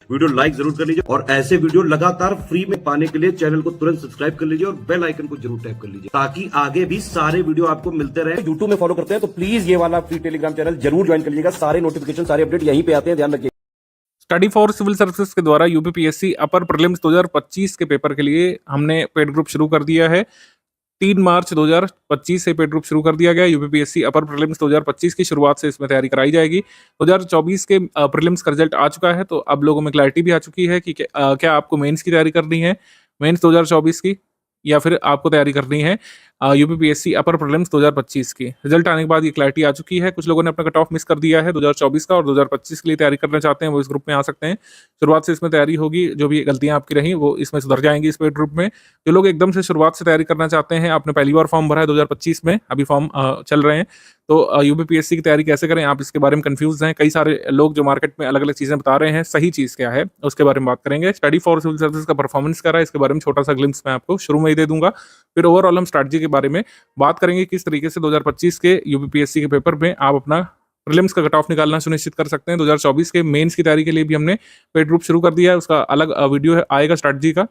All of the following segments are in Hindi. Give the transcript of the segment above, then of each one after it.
वीडियो लाइक जरूर कर लीजिए और ऐसे वीडियो लगातार फ्री में पाने के लिए चैनल को तुरंत सब्सक्राइब कर लीजिए और बेल आइकन को जरूर टैप कर लीजिए ताकि आगे भी सारे वीडियो आपको मिलते रहे। यूट्यूब में फॉलो करते हैं तो प्लीज ये वाला फ्री टेलीग्राम चैनल जरूर ज्वाइन कर लीजिएगा। सारे नोटिफिकेशन सारे अपडेट यहीं पे आते हैं, ध्यान रखिए। स्टडी फॉर सिविल सर्विसेज के द्वारा यूपीपीएससी अपर प्रीलिम्स 2025 के पेपर के लिए हमने पेड ग्रुप शुरू कर दिया है। 3 मार्च 2025 से पेड ग्रुप शुरू कर दिया गया। यूपीपीएससी अपर प्रीलिम्स 2025 की शुरुआत से इसमें तैयारी कराई जाएगी। 2024 के प्रीलिम्स का रिजल्ट आ चुका है, तो अब लोगों में क्लैरिटी भी आ चुकी है कि क्या आपको मेंस की तैयारी करनी है, मेंस 2024 की, या फिर आपको तैयारी करनी है यूपीपीएससी अपर प्रीलिम्स 2025 की। रिजल्ट आने के बाद ये क्लैरिटी आ चुकी है। कुछ लोगों ने अपना कट ऑफ मिस कर दिया है 2024 का और 2025 के लिए तैयारी करना चाहते हैं, वो इस ग्रुप में आ सकते हैं। शुरुआत से इसमें तैयारी होगी, जो भी गलतियां आपकी रही वो इसमें सुधर जाएंगी इस पेड ग्रुप में। जो लोग एकदम से शुरुआत से तैयारी करना चाहते हैं, आपने पहली बार फॉर्म भरा है 2025 में, अभी फॉर्म चल रहे हैं, तो यूपीपीएससी की तैयारी कैसे करें, आप इसके बारे में कंफ्यूज हैं। कई सारे लोग जो मार्केट में अलग अलग चीजें बता रहे हैं, सही चीज क्या है उसके बारे में बात करेंगे। स्टडी फॉर सिविल सर्विस का परफॉर्मेंस क्या रहा है इसके बारे में छोटा सा ग्लिम्स मैं आपको शुरू में ही दे दूंगा। फिर ओवरऑल हम स्ट्रैटेजी के बारे में बात करेंगे, किस तरीके से 2025 के यूपीपीएससी के पेपर में आप अपना प्रीलिम्स का कट ऑफ निकालना सुनिश्चित कर सकते हैं। 2024 के मेंस की तैयारी के लिए भी हमने पेड ग्रुप शुरू कर दिया है, उसका अलग वीडियो आएगा स्ट्रैटेजी का,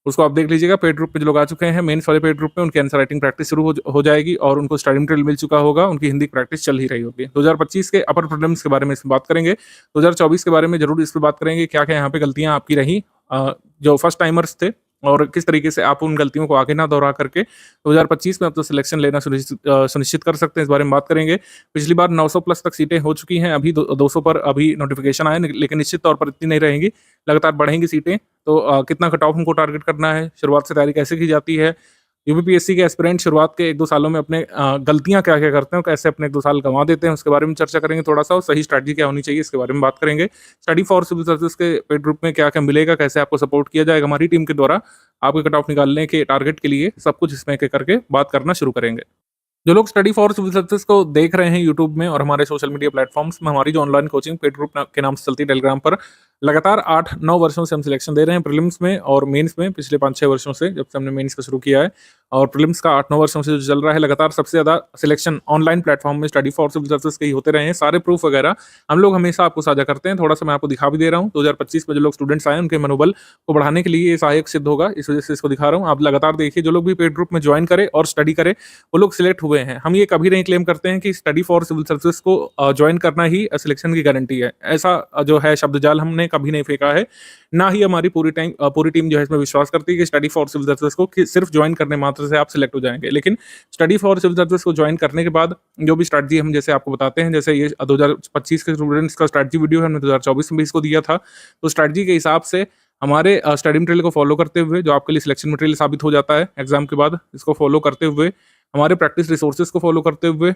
उसको आप देख लीजिएगा। पेड ग्रुप पे जो लोग आ चुके हैं मेंस वाले पेड ग्रुप में, उनकी आंसर राइटिंग प्रैक्टिस शुरू हो जाएगी और उनको स्टडी मटेरियल मिल चुका होगा, उनकी हिंदी प्रैक्टिस चल ही रही होगी। 2025 के अपर प्रीलिम्स के बारे में इसमें बात करेंगे। 2024 के बारे में जरूर इस पर बात करेंगे, क्या क्या यहाँ पे गलतियां आपकी रही, जो फर्स्ट टाइमर्स थे, और किस तरीके से आप उन गलतियों को आगे ना दोहरा करके 2025 में आप तो सिलेक्शन लेना सुनिश्चित कर सकते हैं, इस बारे में बात करेंगे। पिछली बार 900 प्लस तक सीटें हो चुकी हैं, अभी 200 पर अभी नोटिफिकेशन आए, लेकिन निश्चित तौर पर इतनी नहीं रहेंगी, लगातार बढ़ेंगी सीटें। तो कितना कट ऑफ हमको टारगेट करना है, शुरुआत से तैयारी कैसे की जाती है, यूपीपीएससी के एस्पिरेंट शुरुआत के 1-2 सालों में अपने गलतियां क्या क्या करते हैं, कैसे अपने 1-2 साल गंवा देते हैं, उसके बारे में चर्चा करेंगे थोड़ा सा, और सही स्ट्रैटेजी क्या होनी चाहिए इसके बारे में बात करेंगे। स्टडी फॉर सिविल सर्विस के पेड ग्रुप में क्या क्या मिलेगा, कैसे आपको सपोर्ट किया जाएगा हमारी टीम के द्वारा, आपके कट ऑफ निकालने के टारगेट के लिए, सब कुछ इसमें करके बात करना शुरू करेंगे। जो लोग स्टडी फॉर सिविल सर्विसेज को देख रहे हैं यूट्यूब में और हमारे सोशल मीडिया प्लेटफॉर्म्स में, हमारी जो ऑनलाइन कोचिंग पेड ग्रुप के नाम से चलती है टेलीग्राम पर, लगातार 8-9 वर्षों से हम सिलेक्शन दे रहे हैं प्रीलिम्स में और मेंस में, पिछले 5-6 वर्षों से जब से हमने मेंस का शुरू किया है, और प्रीलिम्स का 8-9 वर्षों से जो चल रहा है, लगातार सबसे ज्यादा सिलेक्शन ऑनलाइन प्लेटफॉर्म में स्टडी फॉर सिविल सर्विसेज के ही होते रहे हैं। सारे प्रूफ वगैरह हम लोग हमेशा आपको साझा करते हैं, थोड़ा सा मैं आपको दिखा भी दे रहा हूँ। 2025 में जो लोग स्टूडेंट्स आए उनके मनोबल को बढ़ाने के लिए ये सहायक सिद्ध होगा, इस वजह से इसको दिखा रहा हूँ। आप लगातार देखिए, जो लोग भी पेड ग्रुप में ज्वाइन करे और स्टडी करे वो लोग सिलेक्ट हुए हैं। हम ये कभी नहीं क्लेम करते हैं कि स्टडी फॉर सिविल सर्विसेज को ज्वाइन करना ही सिलेक्शन की गारंटी है, ऐसा जो है शब्द जाल हमने कभी नहीं फेंका है, ना ही हमारी पूरी टीम जो है इसमें विश्वास करती है कि स्टडी फॉर सिविल सर्विसेज को सिर्फ ज्वाइन करने मात्र से आप सिलेक्ट हो जाएंगे। लेकिन स्टडी फॉर सिविल सर्विसेज को ज्वाइन करने के बाद जो भी स्ट्रैटेजी हम जैसे आपको बताते हैं, जैसे ये 2025 के स्टूडेंट्स का स्ट्रैटेजी वीडियो है, हमने 2024 में भी इसको दिया था, तो स्ट्रैटेजी के हिसाब से हमारे स्टडी मटेरियल को फॉलो करते हुए, जो आपके लिए सिलेक्शन मटेरियल साबित हो जाता है एग्जाम के बाद, इसको फॉलो करते हुए, हमारे प्रैक्टिस रिसोर्सेज को फॉलो करते हुए,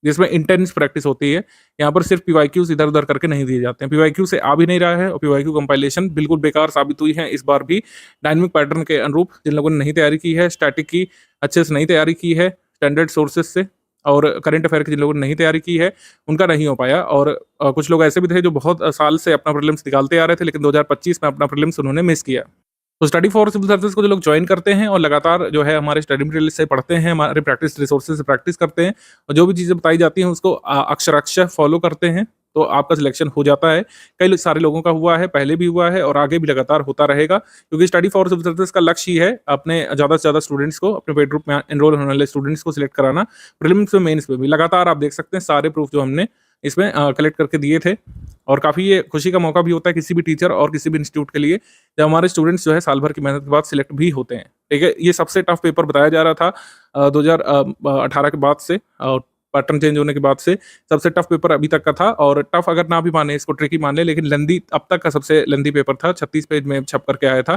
जिसमें इंटेंस प्रैक्टिस होती है, यहाँ पर सिर्फ पीवाईक्यूज इधर उधर करके नहीं दिए जाते हैं। पीवाईक्यू से आ भी नहीं रहा है और पीवाईक्यू कंपाइलेशन बिल्कुल बेकार साबित हुई है इस बार भी, डायनामिक पैटर्न के अनुरूप। जिन लोगों ने नहीं तैयारी की है, स्टैटिक की अच्छे से नहीं तैयारी की है स्टैंडर्ड सोर्सेज से, और करंट अफेयर की जिन लोगों ने नहीं तैयारी की है उनका नहीं हो पाया। और कुछ लोग ऐसे भी थे जो बहुत साल से अपना प्रीलिम्स निकालते आ रहे थे, लेकिन 2025 में अपना प्रीलिम्स उन्होंने मिस किया। तो स्टडी फॉर सिविल सर्विसेज को जो लोग ज्वाइन करते हैं और लगातार जो है हमारे स्टडी मटेरियल से पढ़ते हैं, हमारे प्रैक्टिस रिसोर्सेज से प्रैक्टिस करते हैं, और जो भी चीज़ें बताई जाती हैं उसको अक्षराक्षर फॉलो करते हैं, तो आपका सिलेक्शन हो जाता है। कई सारे लोगों का हुआ है, पहले भी हुआ है और आगे भी लगातार होता रहेगा, क्योंकि स्टडी फॉर सिविल सर्विसेज का लक्ष्य ही है अपने ज़्यादा से ज़्यादा स्टूडेंट्स को, अपने पेड ग्रुप में एनरोल होने वाले स्टूडेंट्स को सिलेक्ट कराना, प्रीलिम्स में मेंस में भी। लगातार आप देख सकते हैं सारे प्रूफ जो हमने इसमें कलेक्ट करके दिए थे, और काफ़ी ये खुशी का मौका भी होता है किसी भी टीचर और किसी भी इंस्टीट्यूट के लिए जब हमारे स्टूडेंट्स जो है साल भर की मेहनत के बाद सिलेक्ट भी होते हैं। ठीक है, ये सबसे टफ पेपर बताया जा रहा था 2018 के बाद से, पैटर्न चेंज होने के बाद से सबसे टफ पेपर अभी तक का था। और टफ अगर ना भी माने, इसको ट्रिकी मान ले, लेकिन लेंदी अब तक का सबसे लेंदी पेपर था, 36 पेज में छप करके आया था।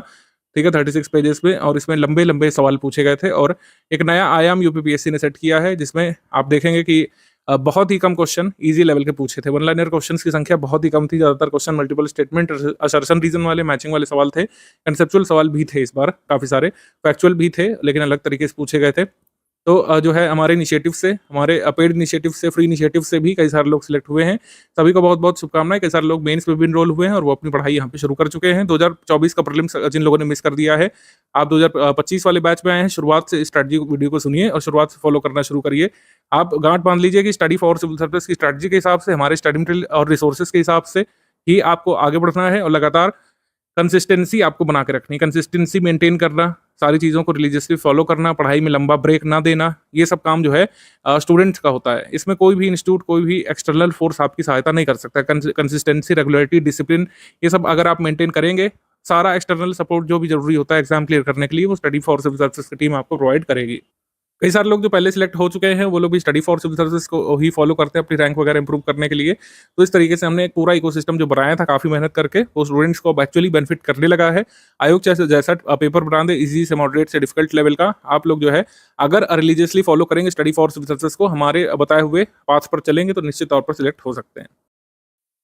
ठीक है, 36 पेजेस में, और इसमें लंबे लंबे सवाल पूछे गए थे, और एक नया आयाम यूपीपीएससी ने सेट किया है, जिसमें आप देखेंगे कि बहुत ही कम क्वेश्चन इजी लेवल के पूछे थे। वन लाइनर क्वेश्चंस की संख्या बहुत ही कम थी, ज्यादातर question multiple statement, assertion reason वाले, मैचिंग वाले सवाल थे। कंसेप्चुअल सवाल भी थे इस बार काफी सारे, फैक्चुअल भी थे, लेकिन अलग तरीके से पूछे गए थे। तो जो है हमारे इनिशिएटिव से, हमारे पेड इनिशिएटिव से, फ्री इनिशिएटिव से भी कई सारे लोग सिलेक्ट हुए हैं। सभी को बहुत बहुत शुभकामनाएं। कई सारे लोग मेंस में भी इनरोल हुए हैं और वो अपनी पढ़ाई यहाँ पे शुरू कर चुके हैं। 2024 का प्रीलिम्स जिन लोगों ने मिस कर दिया है, आप 2025 वाले बैच में आए हैं, शुरुआत से स्ट्रैटेजी वीडियो को सुनिए और शुरुआत से फॉलो करना शुरू करिए। आप गांठ बांध लीजिए कि स्टडी फॉर सिविल सर्विस की स्ट्रैटेजी के हिसाब से, हमारे स्टडी मटेरियल और रिसोर्सेज के हिसाब से ही आपको आगे बढ़ना है और लगातार कंसिस्टेंसी आपको बना के रखनी है। कंसिस्टेंसी मेंटेन करना, सारी चीज़ों को रिलीजियसली फॉलो करना, पढ़ाई में लंबा ब्रेक ना देना, ये सब काम जो है स्टूडेंट्स का होता है। इसमें कोई भी इंस्टीट्यूट, कोई भी एक्सटर्नल फोर्स आपकी सहायता नहीं कर सकता। कंसिस्टेंसी, रेगुलरिटी, डिसिप्लिन, ये सब अगर आप मेंटेन करेंगे, सारा एक्सटर्नल सपोर्ट जो भी ज़रूरी होता है एग्जाम क्लियर करने के लिए, वो स्टडी फॉर सिविल सर्विसेज की टीम आपको प्रोवाइड करेगी। कई सारे लोग जो पहले सिलेक्ट हो चुके हैं, वो लोग भी स्टडी फॉर सिविल सर्विसेज को ही फॉलो करते हैं अपनी रैंक वगैरह इंप्रूव करने के लिए। तो इस तरीके से हमने एक पूरा इकोसिस्टम जो बनाया था काफ़ी मेहनत करके, वो स्टूडेंट्स को अब एक्चुअली बेनिफिट करने लगा है। आयोग जैसे जैसा पेपर बना दे, इजी से मॉडरेट से डिफिकल्ट लेवल का, आप लोग जो है अगर रिलीजियसली फॉलो करेंगे स्टडी फॉर सिविल सर्विसेज को, हमारे बताए हुए पाथ पर चलेंगे, तो निश्चित तौर पर सिलेक्ट हो सकते हैं।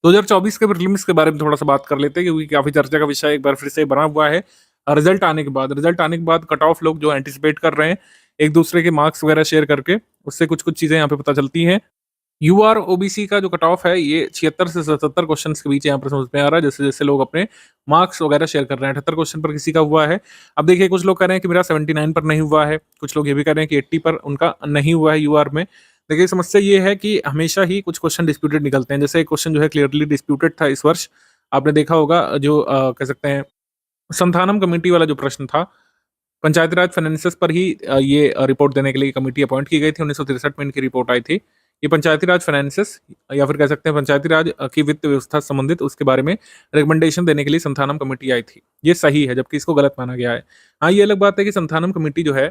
2024 के प्रीलिम्स के बारे में थोड़ा सा बात कर लेते हैं, क्योंकि काफ़ी चर्चा का विषय एक बार फिर से बना हुआ है। रिजल्ट आने के बाद कट ऑफ लोग जो एंटिसिपेट कर रहे हैं, एक दूसरे के मार्क्स वगैरह शेयर करके, उससे कुछ कुछ चीज़ें यहाँ पे पता चलती हैं। यूआर ओबीसी का जो कट ऑफ है, ये 76 से 77 क्वेश्चंस के बीच यहाँ पर समझ में आ रहा है, जैसे जैसे लोग अपने मार्क्स वगैरह शेयर कर रहे हैं। 78 क्वेश्चन पर किसी का हुआ है। अब देखिए, कुछ लोग कह रहे हैं कि मेरा 79 पर नहीं हुआ है, कुछ लोग ये भी कह रहे हैं कि 80 पर उनका नहीं हुआ है यूआर में। देखिए, समस्या ये है कि हमेशा ही कुछ क्वेश्चन डिस्प्यूटेड निकलते हैं। जैसे एक क्वेश्चन जो है क्लियरली डिस्प्यूटेड था इस वर्ष, आपने देखा होगा, जो कह सकते हैं संथानम कमेटी वाला जो प्रश्न था, पंचायती राज फाइनेंसेस पर ही ये रिपोर्ट देने के लिए कमेटी अपॉइंट की गई थी। 1963 में इनकी रिपोर्ट आई थी। ये पंचायती राज फाइनेंसेस, या फिर कह सकते हैं पंचायती राज की वित्त व्यवस्था से संबंधित, उसके बारे में रिकमेंडेशन देने के लिए संथानम कमेटी आई थी। ये सही है, जबकि इसको गलत माना गया है। हाँ, ये अलग बात है कि संथानम कमेटी जो है,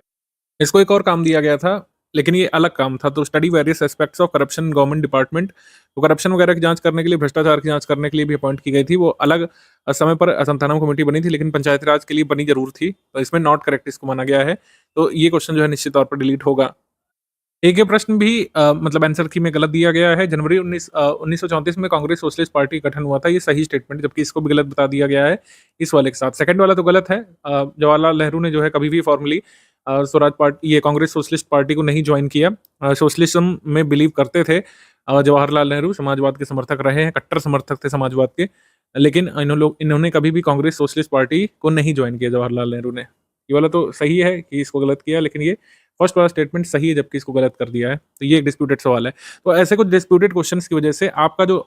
इसको एक और काम दिया गया था, लेकिन ये अलग काम था। तो study various aspects of corruption in government department, तो करप्शन वगैरह की जांच करने के लिए, भ्रष्टाचार की जांच करने के लिए भी अपॉइंट की गई थी। वो अलग समय पर संथानम कमेटी बनी थी, लेकिन पंचायती राज के लिए बनी जरूर थी, तो इसमें नॉट करेक्ट इसको माना गया है। तो ये क्वेश्चन जो है निश्चित तौर पर डिलीट होगा। एक ये प्रश्न भी मतलब आंसर की में गलत दिया गया है। जनवरी 1934 में कांग्रेस सोशलिस्ट पार्टी का गठन हुआ था, ये सही स्टेटमेंट, जबकि इसको भी गलत बता दिया गया है इस वाले के साथ। सेकंड वाला तो गलत है। जवाहरलाल नेहरू ने जो है कभी भी फॉर्मली स्वराज पार्टी, ये कांग्रेस सोशलिस्ट पार्टी को नहीं ज्वाइन किया। सोशलिज्म में बिलीव करते थे जवाहरलाल नेहरू, समाजवाद के समर्थक रहे हैं, कट्टर समर्थक थे समाजवाद के, लेकिन इन्होंने कभी भी कांग्रेस सोशलिस्ट पार्टी को नहीं ज्वाइन किया जवाहरलाल नेहरू ने। ये वाला तो सही है कि इसको गलत किया, लेकिन ये फर्स्ट वाला स्टेटमेंट सही है, जबकि इसको गलत कर दिया है। तो ये एक डिस्प्यूटेड सवाल है। तो ऐसे कुछ डिस्प्यूटेड क्वेश्चंस की वजह से आपका जो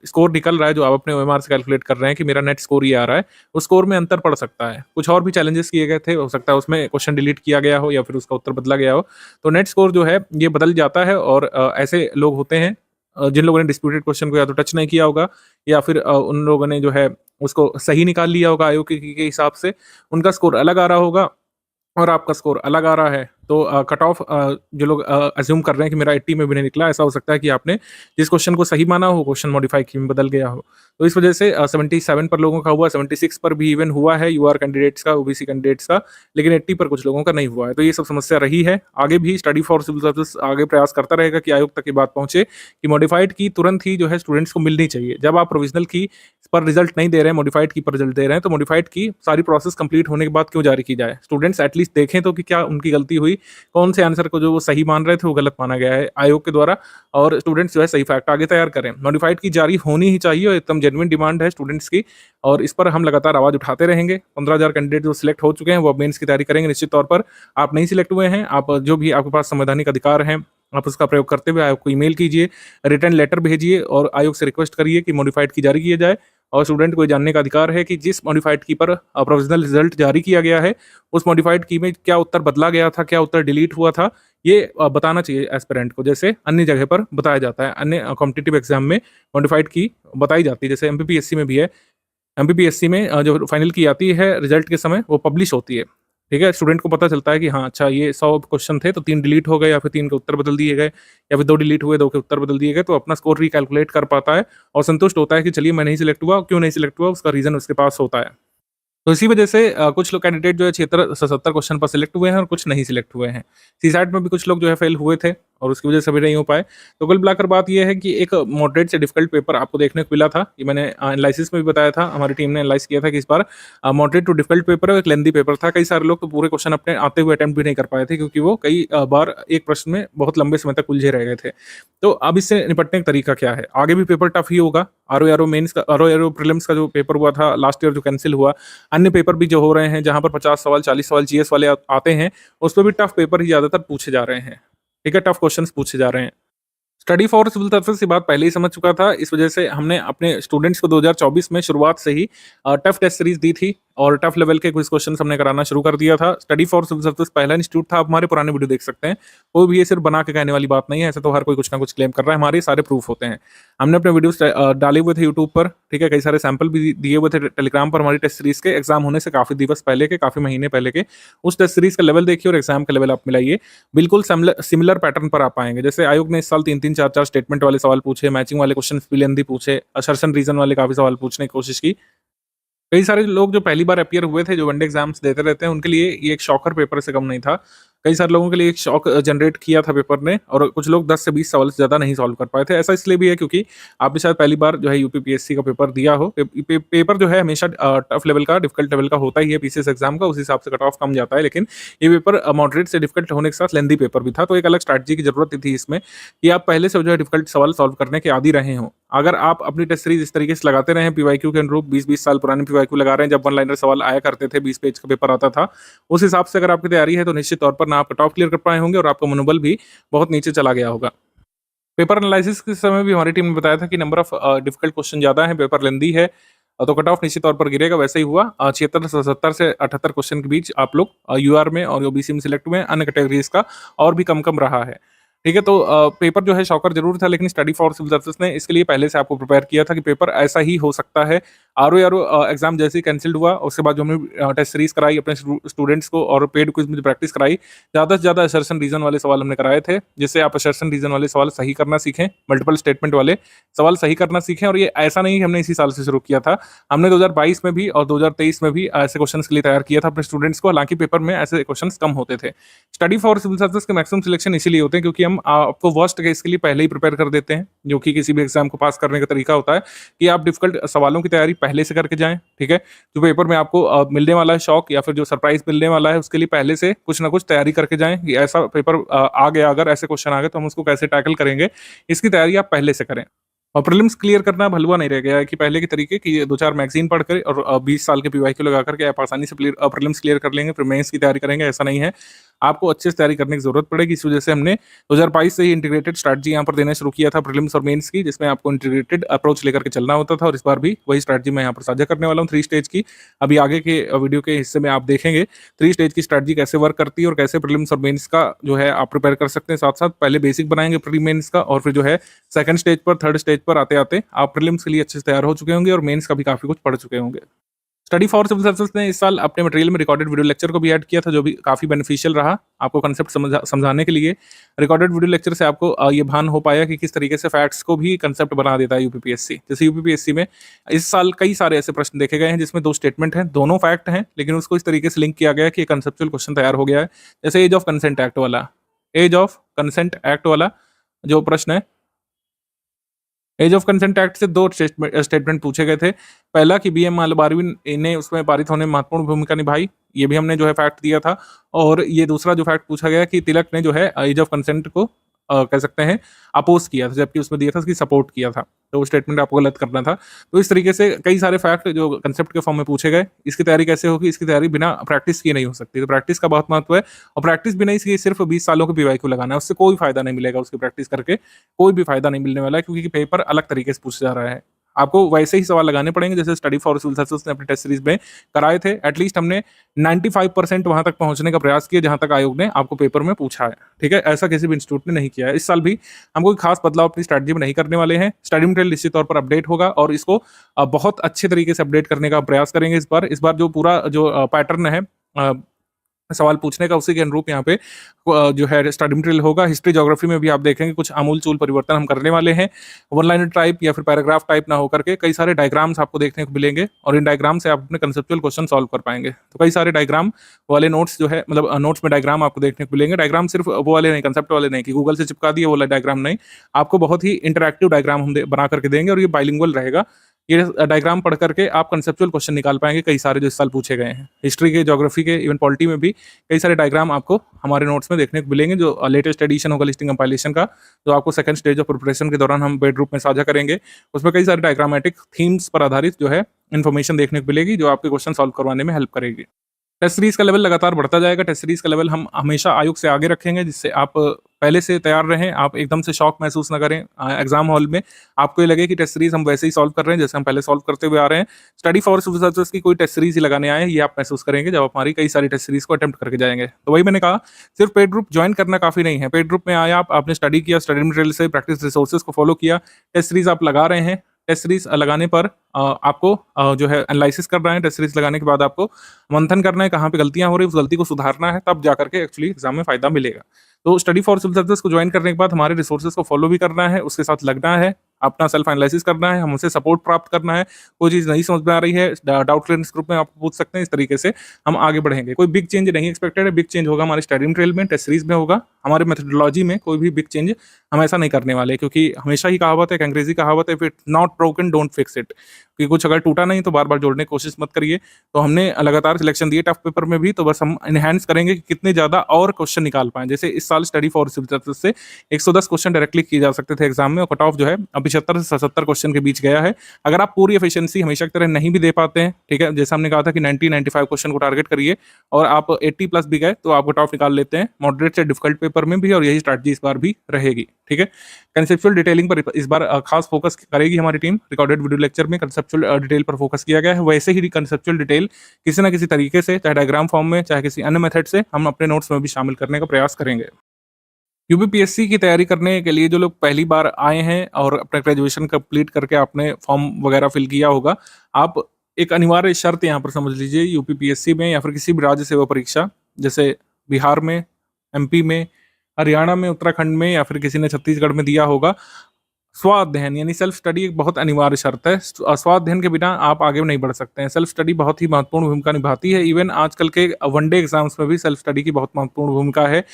स्कोर निकल रहा है, जो आप अपने ओएमआर से कैलकुलेट कर रहे हैं कि मेरा नेट स्कोर ये आ रहा है, उस स्कोर में अंतर पड़ सकता है। कुछ और भी चैलेंजेस किए गए थे, हो सकता है उसमें क्वेश्चन डिलीट किया गया हो या फिर उसका उत्तर बदला गया हो, तो नेट स्कोर जो है ये बदल जाता है। और ऐसे लोग होते हैं जिन लोगों ने डिस्प्यूटेड क्वेश्चन को या तो टच नहीं किया होगा, या फिर उन लोगों ने जो है उसको सही निकाल लिया होगा आयोग के हिसाब से, उनका स्कोर अलग आ रहा होगा और आपका स्कोर अलग आ रहा है। तो कट ऑफ जो लोग अज्यूम कर रहे हैं कि मेरा 80 में भी नहीं निकला, ऐसा हो सकता है कि आपने जिस क्वेश्चन को सही माना हो, क्वेश्चन मॉडिफाई की में बदल गया हो। तो इस वजह से 77 पर लोगों का हुआ, 76 पर भी इवन हुआ है यूआर कैंडिडेट्स का, ओबीसी कैंडिडेट्स का, लेकिन 80 पर कुछ लोगों का नहीं हुआ है। तो ये सब समस्या रही है। आगे भी स्टडी फॉर सिविल सर्विस आगे प्रयास करता रहेगा कि आयोग तक ये बात पहुंचे कि मॉडिफाइड की तुरंत ही जो है स्टूडेंट्स को मिलनी चाहिए। जब आप प्रोविजनल की पर रिजल्ट नहीं दे रहे हैं, मॉडिफाइड की पर रिजल्ट दे रहे हैं, तो मॉडिफाइड की सारी प्रोसेस कंप्लीट होने के बाद क्यों जारी की जाए? स्टूडेंट्स एटलीस्ट देखें तो कि क्या उनकी गलती हुई, कौन से आंसर को जो वो सही मान रहे थे वो गलत माना गया है आयोग के द्वारा, और स्टूडेंट्स जो है सही फैक्ट आगे तैयार करें। मॉडिफाइड की जारी होनी ही चाहिए और एकदम जेन्युइन डिमांड है स्टूडेंट्स की, और इस पर हम लगातार आवाज उठाते रहेंगे। 15,000 कैंडिडेट जो सिलेक्ट हो चुके हैं, वो अब मेंस की तैयारी करेंगे निश्चित तौर पर। आप नहीं सिलेक्ट हुए हैं, आप जो भी आपके पास संवैधानिक अधिकार हैं, आप उसका प्रयोग करते हुए आयोग को ईमेल कीजिए, रिटर्न लेटर भेजिए और आयोग से रिक्वेस्ट करिए कि मॉडिफाइड की जारी किया जाए। और स्टूडेंट को जानने का अधिकार है कि जिस मॉडिफाइड की पर प्रोविजनल रिजल्ट जारी किया गया है, उस मॉडिफाइड की में क्या उत्तर बदला गया था, क्या उत्तर डिलीट हुआ था, ये बताना चाहिए एस्पिरेंट को, जैसे अन्य जगह पर बताया जाता है। अन्य कॉम्पिटिटिव एग्जाम में मॉडिफाइड की बताई जाती है, जैसे एमपीपीएससी में भी है। एमपीपीएससी में जो फाइनल की आती है रिजल्ट के समय, वो पब्लिश होती है। ठीक है, स्टूडेंट को पता चलता है कि हाँ अच्छा, ये 100 क्वेश्चन थे तो 3 डिलीट हो गए, या फिर 3 के उत्तर बदल दिए गए, या फिर 2 डिलीट हुए, 2 के उत्तर बदल दिए गए, तो अपना स्कोर रिकैलकुलेट कर पाता है और संतुष्ट होता है कि चलिए मैं नहीं सिलेक्ट हुआ, क्यों नहीं सिलेक्ट हुआ, उसका रीजन उसके पास होता है। तो इसी वजह से कुछ लोग कैंडिडेट जो है 76 से 70 क्वेश्चन पर सिलेक्ट हुए हैं और कुछ नहीं सिलेक्ट हुए हैं। सीसैट में भी कुछ लोग जो है फेल हुए थे और उसकी वजह से भी नहीं हो पाए। तो कुल मिलाकर बात यह है कि एक मॉडरेट से डिफिकल्ट पेपर आपको देखने को मिला था। ये मैंने एनालिसिस में भी बताया था, हमारी टीम ने एनालाइज किया था कि इस बार मॉडरेट टू डिफिकल्ट पेपर है, एक लेंदी पेपर था। कई सारे लोग तो पूरे क्वेश्चन अपने आते हुए अटेम्प्ट भी नहीं कर पाए थे, क्योंकि वो कई बार एक प्रश्न में बहुत लंबे समय तक उलझे रह गए थे। तो अब इससे निपटने का तरीका क्या है? आगे भी पेपर टफ ही होगा। आरओ मेंस का, आरओ प्रीलिम्स का जो पेपर हुआ था लास्ट ईयर जो कैंसिल हुआ, अन्य पेपर भी जो हो रहे हैं जहां पर 50 सवाल 40 सवाल जीएस वाले आते हैं, उस पर भी टफ पेपर ही ज्यादातर पूछे जा रहे हैं। ठीक है, टफ क्वेश्चंस पूछे जा रहे हैं। स्टडी फॉर सिविल सर्विसेज ये बात पहले ही समझ चुका था, इस वजह से हमने अपने स्टूडेंट्स को 2024 में शुरुआत से ही टफ टेस्ट सीरीज दी थी और टफ लेवल के कुछ क्वेश्चन हमने कराना शुरू कर दिया था। स्टडी फॉर सिविल सर्विसेज पहला इंस्टीट्यूट था, आप हमारे पुराने वीडियो देख सकते हैं। कोई भी ये सिर्फ बना के कहने वाली बात नहीं है, ऐसे तो हर कोई कुछ ना कुछ क्लेम कर रहा है, हमारे सारे प्रूफ होते हैं। हमने अपने वीडियो डाले हुए थे यूट्यूब पर, ठीक है, कई सारे सैंपल भी दिए हुए थे टेलीग्राम पर हमारी टेस्ट सीरीज के एग्जाम होने से काफी दिवस पहले के, काफी महीने पहले के। उस टेस्ट सीरीज का लेवल देखिए और एग्जाम का लेवल आप मिलाइए, बिल्कुल सिमिलर पैटर्न पर आप पाएंगे। जैसे आयोग ने इस साल 3-3, 4-4 स्टेटमेंट वाले सवाल पूछे, मैचिंग वाले क्वेश्चन भी लेंदी पूछे, असर्शन रीजन वाले काफी सवाल पूछने की कोशिश की। कई सारे लोग जो पहली बार अपीयर हुए थे, जो वनडे एग्जाम्स देते रहते हैं, उनके लिए ये एक शॉकर पेपर से कम नहीं था। कई सारे लोगों के लिए एक शॉक जनरेट किया था पेपर ने, और कुछ लोग 10 से 20 सवाल से ज़्यादा नहीं सॉल्व कर पाए थे। ऐसा इसलिए भी है क्योंकि आपने शायद पहली बार जो है यूपीपीएससी का पेपर दिया हो। पेपर जो है हमेशा टफ लेवल का, डिफिकल्ट लेवल का होता ही है पीसीएस एग्जाम का, उस हिसाब से कट ऑफ कम जाता है। लेकिन ये पेपर मॉडरेट से डिफिकल्ट होने के साथ लेंदी पेपर भी था, तो एक अलग स्ट्रैटेजी की जरूरत थी इसमें कि आप पहले से जो है डिफिकल्ट सवाल सॉल्व करने के आदी रहे हों। अगर आप अपनी टेस्ट सीरीज इस तरीके से लगाते रहे, पीवाईक्यू के अनुरूप 20-20 साल पुराने पीवाईक्यू लगा रहे हैं, जब वन लाइनर सवाल आया करते थे, 20 पेज का पेपर आता था, उस हिसाब से अगर आपकी तैयारी है तो निश्चित तौर पर ना आप कट ऑफ क्लियर कर पाए होंगे और आपका मनोबल भी बहुत नीचे चला गया होगा। पेपर एनालिसिस के समय भी हमारी टीम ने बताया था कि नंबर ऑफ डिफिकल्ट क्वेश्चन ज़्यादा है, पेपर लेंदी है, तो कट ऑफ निश्चित तौर पर गिरेगा। वैसे ही हुआ, 76 से 70 से 78 क्वेश्चन के बीच आप लोग यूआर में और ओबीसी में सिलेक्ट हुए हैं, अन्य कैटेगरीज का और भी कम कम रहा है। ठीक है, तो पेपर जो है शॉकर जरूर था, लेकिन स्टडी फॉर सिविल सर्विसेज ने इसके लिए पहले से आपको प्रिपेयर किया था कि पेपर ऐसा ही हो सकता है। आर एग्जाम जैसे ही कैंसिल्ड हुआ, उसके बाद जो हमने टेस्ट सीरीज कराई अपने स्टूडेंट्स को और पेड क्विज में प्रैक्टिस कराई, ज़्यादा से ज़्यादा असर्शन रीजन वाले सवाल हमने कराए थे, जिससे आप असर्शन रीजन वाले सवाल सही करना सीखें, मल्टीपल स्टेटमेंट वाले सवाल सही करना सीखें। और ये ऐसा नहीं कि हमने इसी साल से शुरू किया था, हमने 2022 में भी और 2023 में भी ऐसे क्वेश्चन के लिए तैयार किया था अपने स्टूडेंट्स को। हालांकि पेपर में ऐसे क्वेश्चन कम होते थे। स्टडी फॉर सिविल सर्विसेज के मैक्सिमम सिलेक्शन इसीलिए होते हैं क्योंकि हम आपको वर्स्ट केस के लिए पहले ही प्रिपेयर कर देते हैं, जो कि किसी भी एग्जाम को पास करने का तरीका होता है कि आप डिफिकल्ट सवालों की तैयारी पहले से करके जाएं। ठीक है, जो पेपर में आपको मिलने वाला है शॉक या फिर जो सरप्राइज मिलने वाला है, उसके लिए पहले से कुछ ना कुछ तैयारी करके जाएं कि ऐसा पेपर आ गया, अगर ऐसे क्वेश्चन आ गए तो हम उसको कैसे टैकल करेंगे, इसकी तैयारी आप पहले से करें। और प्रीलिम्स क्लियर करना अब हलवा नहीं रह गया है कि पहले के तरीके की 2-4 मैगजीन पढ़ कर और 20 साल के पीवाईक्यू लगा करके आप आसानी से प्रीलिम्स क्लियर कर लेंगे, फिर मेंस की तैयारी करेंगे, ऐसा नहीं है। आपको अच्छे से तैयारी करने की जरूरत पड़ेगी। इस वजह से हमने 2022 से ही इंटीग्रेटेड स्ट्रैटेजी यहाँ पर देना शुरू किया था प्रीलिम्स और मेंस की, जिसमें आपको इंटीग्रेटेड अप्रोच लेकर के चलना होता था। और इस बार भी वही स्ट्रैटेजी मैं यहाँ पर साझा करने वाला हूँ 3 स्टेज की। अभी आगे के वीडियो के हिस्से में आप देखेंगे 3 स्टेज की स्ट्रैटेजी कैसे वर्क करती है और कैसे प्रीलिम्स और मेंस का जो है आप प्रिपेयर कर सकते हैं। साथ साथ पहले बेसिक बनाएंगे प्री मेंस का, और फिर जो है सेकंड स्टेज पर, थर्ड स्टेज पर आते आते आप प्रीलिम्स के लिए अच्छे से तैयार हो चुके होंगे और मेंस का भी काफी कुछ पढ़ चुके होंगे। स्टडी फॉर सिविल सर्विसेज ने इस साल अपने मटेरियल में रिकॉर्डेड वीडियो लेक्चर को भी ऐड किया था, जो भी काफी बेनिफिशियल रहा आपको कंसेप्ट समझाने के लिए। रिकॉर्डेड वीडियो लेक्चर से आपको ये भान हो पाया कि किस तरीके से फैक्ट्स को भी कंसेप्ट बना देता है यूपीपीएससी। जैसे यूपीपीएससी में इस साल कई सारे ऐसे प्रश्न देखे गए हैं जिसमें 2 स्टेटमेंट हैं, दोनों फैक्ट हैं, लेकिन उसको इस तरीके से लिंक किया गया है कि कंसेप्चुअल क्वेश्चन तैयार हो गया है। जैसे एज ऑफ कंसेंट एक्ट वाला, एज ऑफ कंसेंट एक्ट वाला जो प्रश्न है, एज ऑफ कंसेंट एक्ट से 2 स्टेटमेंट पूछे गए थे। पहला कि बीएम मालबारवी ने उसमें पारित होने में महत्वपूर्ण भूमिका निभाई, ये भी हमने जो है फैक्ट दिया था। और ये दूसरा जो फैक्ट पूछा गया कि तिलक ने जो है एज ऑफ कंसेंट को कह सकते हैं अपोज किया था, जबकि उसमें दिया था उसकी सपोर्ट किया था, तो वो स्टेटमेंट आपको गलत करना था। तो इस तरीके से कई सारे फैक्ट जो कंसेप्ट के फॉर्म में पूछे गए। इसकी तैयारी कैसे होगी? इसकी तैयारी बिना प्रैक्टिस किए नहीं हो सकती, तो प्रैक्टिस का बहुत महत्व है। और प्रैक्टिस भी नहीं, इसकी सिर्फ 20 सालों के पीवाईक्यू लगाना है, उससे कोई फायदा नहीं मिलेगा, उसकी प्रैक्टिस करके कोई भी फायदा नहीं मिलने वाला है, क्योंकि पेपर अलग तरीके से पूछा जा रहा है। आपको वैसे ही सवाल लगाने पड़ेंगे जैसे स्टडी फॉर सिविल सर्विसेज ने अपनी टेस्ट सीरीज में कराए थे। एटलीस्ट हमने 95% वहां तक पहुंचने का प्रयास किया जहां तक आयोग ने आपको पेपर में पूछा है। ठीक है, ऐसा किसी भी इंस्टीट्यूट ने नहीं किया है। इस साल भी हम कोई खास बदलाव अपनी स्ट्रैटेजी में नहीं करने वाले हैं। स्टडी मटेरियल निश्चित तौर पर अपडेट होगा और इसको बहुत अच्छे तरीके से अपडेट करने का प्रयास करेंगे। इस बार जो पूरा जो पैटर्न है सवाल पूछने का, उसी के अनुरूप यहाँ पे जो है स्टडी मटेरियल होगा। हिस्ट्री ज्योग्राफी में भी आप देखेंगे कुछ आमूल-चूल परिवर्तन हम करने वाले हैं। वन लाइनर टाइप या फिर पैराग्राफ टाइप ना होकर के कई सारे डायग्राम्स आपको देखने को मिलेंगे और इन डायग्राम से आप अपने कंसेप्चुअल क्वेश्चन सॉल्व कर पाएंगे। तो कई सारे डायग्राम वाले नोट्स जो है, मतलब नोट्स में डायग्राम आपको देखने को मिलेंगे। डायग्राम सिर्फ वो वाले नहीं, कंसेप्ट वाले नहीं कि गूगल से चिपका दिए वो वाला डायग्राम नहीं, आपको बहुत ही इंटरैक्टिव डायग्राम हम बना करके देंगे और ये बाइलिंगुअल रहेगा। ये डायग्राम पढ़ करके आप कंसेप्चुअल क्वेश्चन निकाल पाएंगे, कई सारे जो इस साल पूछे गए हैं हिस्ट्री के, ज्योग्राफी के, इवन पॉलिटी में भी कई सारे डायग्राम आपको हमारे नोट्स में देखने को मिलेंगे, जो लेटेस्ट एडिशन होगा लिस्टिंग कंपाइलेशन का, जो आपको सेकंड स्टेज ऑफ प्रिपरेशन के दौरान हम पेड ग्रुप में साझा करेंगे। उसमें कई सारे डायग्रामेटिक थीम्स पर आधारित जो है इन्फॉर्मेशन देखने को मिलेगी, जो आपके क्वेश्चन सॉल्व करवाने में हेल्प करेगी। टेस्ट सीरीज का लेवल लगातार बढ़ता जाएगा। टेस्ट सीरीज का लेवल हम हमेशा आयोग से आगे रखेंगे, जिससे आप पहले से तैयार रहें, आप एकदम से शॉक महसूस ना करें एग्जाम हॉल में। आपको ये लगे कि टेस्ट सीरीज हम वैसे ही सॉल्व कर रहे हैं जैसे हम पहले सॉल्व करते हुए आ रहे हैं। स्टडी फॉर सिविल सर्विसेज की कोई टेस्ट सीरीज ही लगाने आए हैं, ये आप महसूस करेंगे जब आप हमारी कई सारी टेस्ट सीरीज को अटेम्प्ट करके जाएंगे। तो वही मैंने कहा, सिर्फ पेड ग्रुप ज्वाइन करना काफी नहीं है। पेड ग्रुप में आया आपने स्टडी किया, स्टडी मटेरियल से प्रैक्टिस रिसोर्सेज को फॉलो किया, टेस्ट सीरीज आप लगा रहे हैं। टेस्ट सीरीज लगाने पर आपको जो है एनालिसिस करना है। टेस्ट सीरीज लगाने के बाद आपको मंथन करना है, कहाँ पे गलतियां हो रही है उस गलती को सुधारना है, तब जाकर के एक्चुअली एग्जाम में फायदा मिलेगा। तो स्टडी फॉर सिविल सर्विसेज को ज्वाइन करने के बाद हमारे रिसोर्सेज को फॉलो भी करना है, उसके साथ लगना है, अपना सेल्फ एनालिसिस करना है, हमसे सपोर्ट प्राप्त करना है। कोई चीज़ नहीं समझ में आ रही है, डाउट क्लियरेंस ग्रुप में आप पूछ सकते हैं। इस तरीके से हम आगे बढ़ेंगे। कोई बिग चेंज नहीं एक्सपेक्टेड है। बिग चेंज होगा हमारे स्टडी मटेरियल में, टेस्ट सीरीज में होगा, हमारे मेथोडोलॉजी में कोई भी बिग चेंज हम ऐसा नहीं करने वाले, क्योंकि हमेशा ही कहावत है, एक अंग्रेजी कहावत है, if it not broken don't fix it, कि कुछ अगर टूटा नहीं तो बार बार जोड़ने की कोशिश मत करिए। तो हमने लगातार सिलेक्शन दिए टफ पेपर में भी, तो बस हम इनहेंस करेंगे कि कितने ज्यादा और क्वेश्चन निकाल पाए। जैसे इस साल स्टडी फॉर सिविल सर्विसेज से 110 क्वेश्चन डायरेक्टली किए जा सकते थे एग्जाम में, और कट ऑफ जो है अब 75 से 77 क्वेश्चन के बीच गया है। अगर आप पूरी एफिशिएंसी हमेशा की तरह नहीं भी दे पाते हैं, ठीक है, जैसे हमने कहा था कि 90-95 क्वेश्चन को टारगेट करिए, और आप 80 प्लस भी गए तो आप कट ऑफ निकाल लेते हैं मॉडरेट से डिफिकल्ट पेपर में भी, और यही स्ट्रैटेजी इस बार भी रहेगी। ठीक है, कंसेप्चुअल डिटेलिंग पर इस बार खास फोकस करेगी हमारी टीम। रिकॉर्डेड वीडियो लेक्चर में कंसेप्चुअल डिटेल पर फोकस किया गया है। वैसे ही कंसेप्चुअल डिटेल किसी ना किसी तरीके से, चाहे डायग्राम फॉर्म में, चाहे किसी अन्य मेथड से, हम अपने नोट्स में भी शामिल करने का प्रयास करेंगे। यूपीपीएससी की तैयारी करने के लिए जो लोग पहली बार आए हैं और अपना ग्रेजुएशन कंप्लीट करके आपने फॉर्म वगैरह फिल किया होगा, आप एक अनिवार्य शर्त यहाँ पर समझ लीजिए, यूपीपीएससी में या फिर किसी भी राज्य सेवा परीक्षा, जैसे बिहार में, एमपी में, हरियाणा में, उत्तराखंड में, या फिर किसी ने छत्तीसगढ़ में दिया होगा, स्वाध्ययन यानी सेल्फ स्टडी एक बहुत अनिवार्य शर्त है। स्वाध्ययन के बिना आप आगे नहीं बढ़ सकते हैं। सेल्फ स्टडी बहुत ही महत्वपूर्ण भूमिका निभाती है। इवन आजकल के वनडे एग्जाम्स में भी सेल्फ स्टडी की बहुत महत्वपूर्ण भूमिका है।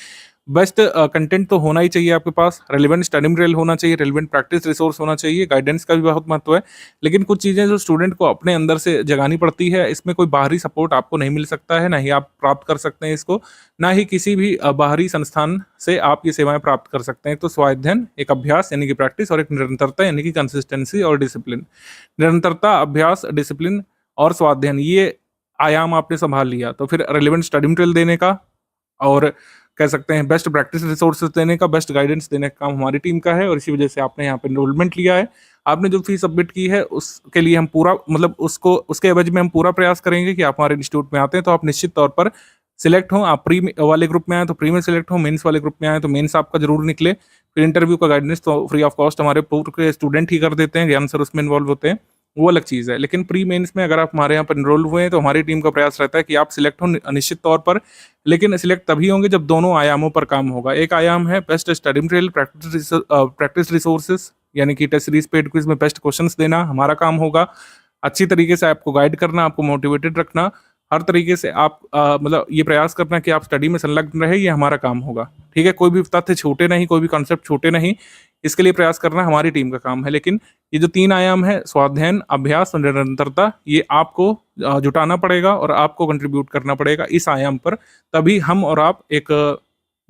बेस्ट कंटेंट तो होना ही चाहिए आपके पास, रेलिवेंट स्टडी मटेरियल होना चाहिए, रेलिवेंट प्रैक्टिस रिसोर्स होना चाहिए, गाइडेंस का भी बहुत महत्व है। लेकिन कुछ चीज़ें जो स्टूडेंट को अपने अंदर से जगानी पड़ती है, इसमें कोई बाहरी सपोर्ट आपको नहीं मिल सकता है, ना ही आप प्राप्त कर सकते हैं इसको, ना ही किसी भी बाहरी संस्थान से आप ये सेवाएं प्राप्त कर सकते हैं। तो स्वाध्ययन एक अभ्यास यानी कि प्रैक्टिस, और एक निरंतरता यानी कि कंसिस्टेंसी और डिसिप्लिन। निरंतरता, अभ्यास, डिसिप्लिन और स्वाध्ययन, ये आयाम आपने संभाल लिया तो फिर रेलिवेंट स्टडी मटेरियल देने का, और कह सकते हैं बेस्ट प्रैक्टिस रिसोर्सेज देने का, बेस्ट गाइडेंस देने का काम हमारी टीम का है। और इसी वजह से आपने यहाँ पे एनरोलमेंट लिया है। आपने जो फीस सबमिट की है उसके लिए हम पूरा, मतलब उसको, उसके एवज में हम पूरा प्रयास करेंगे कि आप हमारे इंस्टीट्यूट में आते हैं तो आप निश्चित तौर पर सिलेक्ट हों। आप प्री वाले ग्रुप में आए तो प्री में सिलेक्ट हो, मेंस वाले ग्रुप में आए तो मेंस आपका जरूर निकले। फिर इंटरव्यू का गाइडेंस तो फ्री ऑफ कॉस्ट हमारे पूरे स्टूडेंट ही कर देते हैं, ज्ञान सर उसमें इन्वॉल्व होते हैं, वो अलग चीज़ है। लेकिन प्री मेंस में अगर आप हमारे यहाँ पर एनरोल हुए हैं तो हमारी टीम का प्रयास रहता है कि आप सिलेक्ट हो निश्चित तौर पर। लेकिन सिलेक्ट तभी होंगे जब दोनों आयामों पर काम होगा। एक आयाम है best study material, practice resources, यानी कि टेस्ट सीरीज पेड क्विज में बेस्ट क्वेश्चंस देना हमारा काम होगा। अच्छी तरीके से आपको गाइड करना, आपको मोटिवेटेड रखना, हर तरीके से आप मतलब ये प्रयास करना कि आप स्टडी में संलग्न रहे, ये हमारा काम होगा। ठीक है, कोई भी तथ्य छोटे नहीं, कोई भी कॉन्सेप्ट छोटे नहीं, इसके लिए प्रयास करना हमारी टीम का काम है। लेकिन ये जो 3 आयाम है, स्वाध्ययन, अभ्यास और निरंतरता, ये आपको जुटाना पड़ेगा और आपको कंट्रीब्यूट करना पड़ेगा इस आयाम पर, तभी हम और आप एक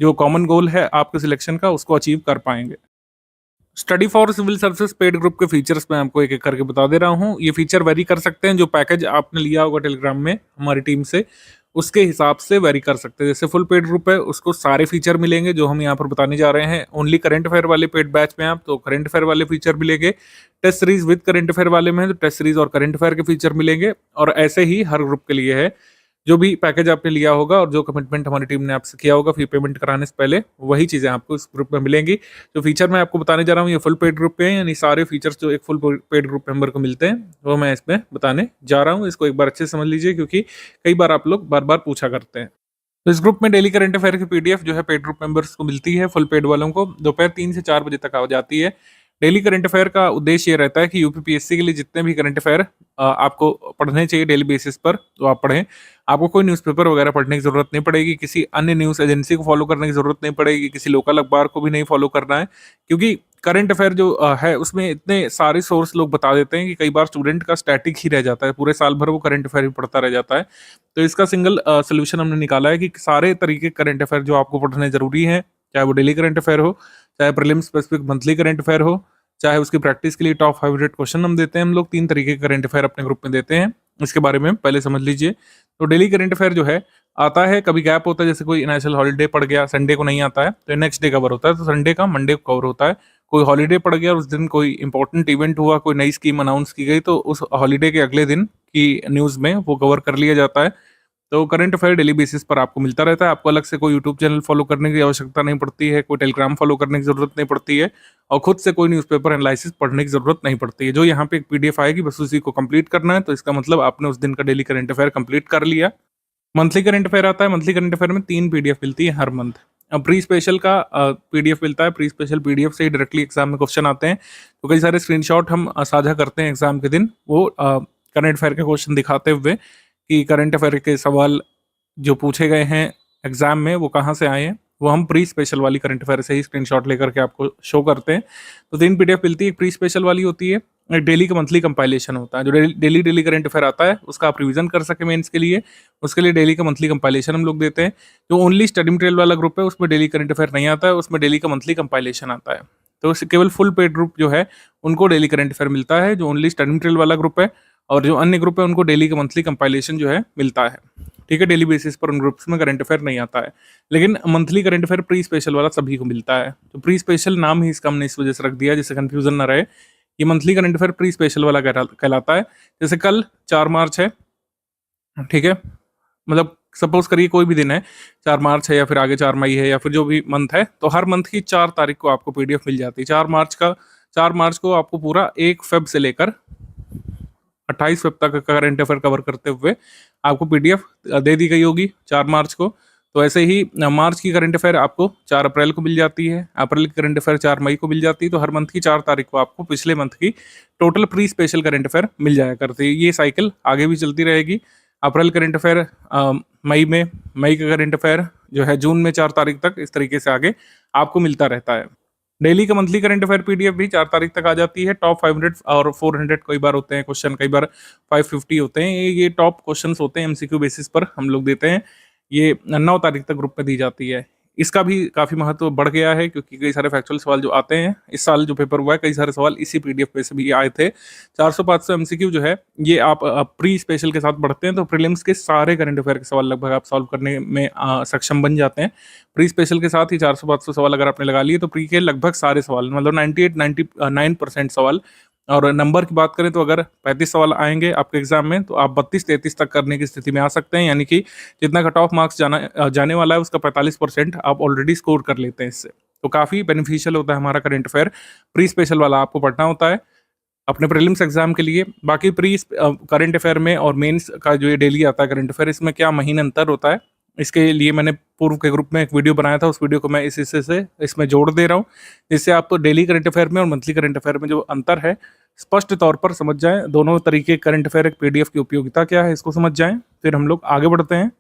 जो कॉमन गोल है आपके सिलेक्शन का, उसको अचीव कर पाएंगे। Study for civil services paid group के फीचर्स मैं आपको एक एक करके बता दे रहा हूँ। ये फीचर वेरी कर सकते हैं, जो पैकेज आपने लिया होगा टेलीग्राम में हमारी टीम से, उसके हिसाब से वेरी कर सकते हैं। जैसे फुल पेड ग्रुप है, उसको सारे फीचर मिलेंगे जो हम यहाँ पर बताने जा रहे हैं। ओनली करंट अफेयर वाले पेड बैच में आप तो करंट अफेयर वाले फीचर मिलेंगे। Test series with current affair वाले में है तो टेस्ट सीरीज और करंट अफेयर के फीचर मिलेंगे। और ऐसे ही हर ग्रुप के लिए है। जो भी पैकेज आपने लिया होगा और जो कमिटमेंट हमारी टीम ने आपसे किया होगा फी पेमेंट कराने से पहले, वही चीज़ें आपको इस ग्रुप में मिलेंगी। जो फीचर मैं आपको बताने जा रहा हूँ ये फुल पेड ग्रुप पे है, यानी सारे फीचर्स जो एक फुल पेड ग्रुप मेंबर को मिलते हैं वो मैं इसमें बताने जा रहा हूँ। इसको एक बार अच्छे से समझ लीजिए, क्योंकि कई बार आप लोग बार बार पूछा करते हैं। तो इस ग्रुप में डेली करंट अफेयर की पीडीएफ जो है पेड ग्रुप मेंबर्स को मिलती है। फुल पेड वालों को दोपहर 3 से 4 बजे तक आ जाती है। डेली करंट अफेयर का उद्देश्य ये रहता है कि यूपीपीएससी के लिए जितने भी करंट अफेयर आपको पढ़ने चाहिए डेली बेसिस पर, तो आप पढ़ें। आपको कोई न्यूज़पेपर वगैरह पढ़ने की जरूरत नहीं पड़ेगी, किसी अन्य न्यूज़ एजेंसी को फॉलो करने की जरूरत नहीं पड़ेगी, किसी लोकल अखबार को भी नहीं फॉलो करना है, क्योंकि करंट अफेयर जो है उसमें इतने सारे सोर्स लोग बता देते हैं कि कई बार स्टूडेंट का स्टैटिक ही रह जाता है, पूरे साल भर वो करंट अफेयर ही पढ़ता रह जाता है। तो इसका सिंगल सोल्यूशन हमने निकाला है कि सारे तरीके करंट अफेयर जो आपको पढ़ने जरूरी है, चाहे वो डेली करंट अफेयर हो, चाहे prelims specific monthly current affair हो, चाहे उसकी प्रैक्टिस के लिए टॉप 500 क्वेश्चन हम देते हैं। हम लोग 3 तरीके के करंट अफेयर अपने ग्रुप में देते हैं, इसके बारे में पहले समझ लीजिए। तो डेली करंट अफेयर जो है आता है, कभी गैप होता है, जैसे कोई नेशनल हॉलीडे पड़ गया, संडे को नहीं आता है तो नेक्स्ट डे कवर होता है, तो संडे का मंडे को कवर होता है। कोई हॉलीडे पड़ गया, उस दिन कोई इंपॉर्टेंट इवेंट हुआ, कोई नई स्कीम अनाउंस की गई, तो उस हॉलीडे के अगले दिन की न्यूज़ में वो कवर कर लिया जाता है। तो करंट अफेयर डेली बेसिस पर आपको मिलता रहता है। आपको अलग से कोई यूट्यूब चैनल फॉलो करने की आवश्यकता नहीं पड़ती है, कोई टेलीग्राम फॉलो करने की जरूरत नहीं पड़ती है, और खुद से कोई न्यूज़पेपर एनालिसिस पढ़ने की जरूरत नहीं पड़ती है। जो यहाँ पे एक पीडीएफ आएगी, बस उसी को कंप्लीट करना है, तो इसका मतलब आपने उस दिन का डेली करंट अफेयर कंप्लीट कर लिया। मंथली करंट अफेयर आता है। मंथली करंट अफेयर में 3 पीडीएफ मिलती है हर मंथ। अब प्री स्पेशल का पीडीएफ मिलता है। प्री स्पेशल पीडीएफ से ही डायरेक्टली एग्जाम में क्वेश्चन आते हैं, तो कई सारे स्क्रीनशॉट हम साझा करते हैं एग्जाम के दिन, वो करंट अफेयर के क्वेश्चन दिखाते हुए कि करंट अफेयर के सवाल जो पूछे गए हैं एग्जाम में वो कहाँ से आए हैं, वो हम प्री स्पेशल वाली करंट अफेयर से ही स्क्रीनशॉट लेकर के आपको शो करते हैं। तो 3 पीडीएफ मिलती है। एक प्री स्पेशल वाली होती है, एक डेली का मंथली कंपाइलेशन होता है। जो डेली करंट अफेयर आता है उसका आप रिवीजन कर सके मेंस के लिए, उसके लिए डेली का मंथली कंपाइलेशन हम लोग देते हैं। जो ओनली स्टडी मटेरियल वाला ग्रुप है उसमें डेली करंट अफेयर नहीं आता है, उसमें डेली का मंथली कंपाइलेशन आता है। तो केवल फुल पेड ग्रुप जो है उनको डेली करंट अफेयर मिलता है, जो ओनली स्टडी मटेरियल वाला ग्रुप है, और जो अन्य ग्रुप है उनको डेली का मंथली कंपाइलेशन जो है मिलता है। ठीक है, डेली बेसिस पर उन ग्रुप्स में करंट अफेयर नहीं आता है, लेकिन monthly current affair pre special वाला सभी को मिलता है। तो प्री स्पेशल नाम ही इसका हमने इस वजह से रख दिया जिससे कंफ्यूजन ना रहे। ये monthly current affair pre special वाला कहलाता है। जैसे कल 4 मार्च है, ठीक है, मतलब सपोज करिए कोई भी दिन है, 4 मार्च है या फिर आगे 4 मई है या फिर जो भी मंथ है, तो हर मंथ की 4 तारीख को आपको पीडीएफ मिल जाती है। 4 मार्च को आपको पूरा 1 फेब से लेकर 28 फेब तक का करंट अफेयर कवर करते हुए आपको पीडीएफ दे दी गई होगी 4 मार्च को। तो ऐसे ही मार्च की करंट अफेयर आपको 4 अप्रैल को मिल जाती है, अप्रैल की करंट अफेयर 4 मई को मिल जाती है। तो हर मंथ की 4 तारीख को आपको पिछले मंथ की total pre special current affair मिल जाया करती है। ये साइकिल आगे भी चलती रहेगी। अप्रैल करंट अफेयर मई में, मई का करंट अफेयर जो है जून में 4 तारीख तक, इस तरीके से आगे आपको मिलता रहता है। डेली का मंथली करंट अफेयर पीडीएफ भी 4 तारीख तक आ जाती है। टॉप 500 और 400 कई बार होते हैं क्वेश्चन, कई बार 550 होते हैं। ये टॉप क्वेश्चंस होते हैं, एमसीक्यू बेसिस पर हम लोग देते हैं। ये 9 तारीख तक ग्रुप में दी जाती है। इसका भी काफ़ी महत्व बढ़ गया है क्योंकि कई सारे फैक्चुअल सवाल जो आते हैं, इस साल जो पेपर हुआ है कई सारे सवाल इसी पीडीएफ पे से भी आए थे। 400-500 एमसीक्यू जो है ये आप प्री स्पेशल के साथ पढ़ते हैं तो प्रीलिम्स के सारे करंट अफेयर के सवाल लगभग आप सॉल्व करने में सक्षम बन जाते हैं। प्री स्पेशल के साथ ही 400-500 सवाल अगर आपने लगा लिए तो प्री के लगभग सारे सवाल, मतलब 98-99% सवाल। और नंबर की बात करें तो अगर 35 सवाल आएंगे आपके एग्जाम में तो आप 32-33 तक करने की स्थिति में आ सकते हैं, यानी कि जितना कट ऑफ मार्क्स जाने वाला है उसका 45% आप ऑलरेडी स्कोर कर लेते हैं इससे। तो काफ़ी बेनिफिशियल होता है हमारा करंट अफेयर। प्री स्पेशल वाला आपको पढ़ना होता है अपने प्रीलिम्स एग्जाम के लिए। बाकी प्री करंट अफेयर में और मेंस का जो ये डेली आता है करंट अफेयर, इसमें क्या महीने अंतर होता है, इसके लिए मैंने पूर्व के ग्रुप में एक वीडियो बनाया था, उस वीडियो को मैं इस हिस्से से इसमें जोड़ दे रहा हूँ जिससे आप डेली करंट अफेयर में और मंथली करंट अफेयर में जो अंतर है स्पष्ट तौर पर समझ जाएं। दोनों तरीके करंट अफेयर एक पीडीएफ की उपयोगिता क्या है इसको समझ जाएं, फिर हम लोग आगे बढ़ते हैं।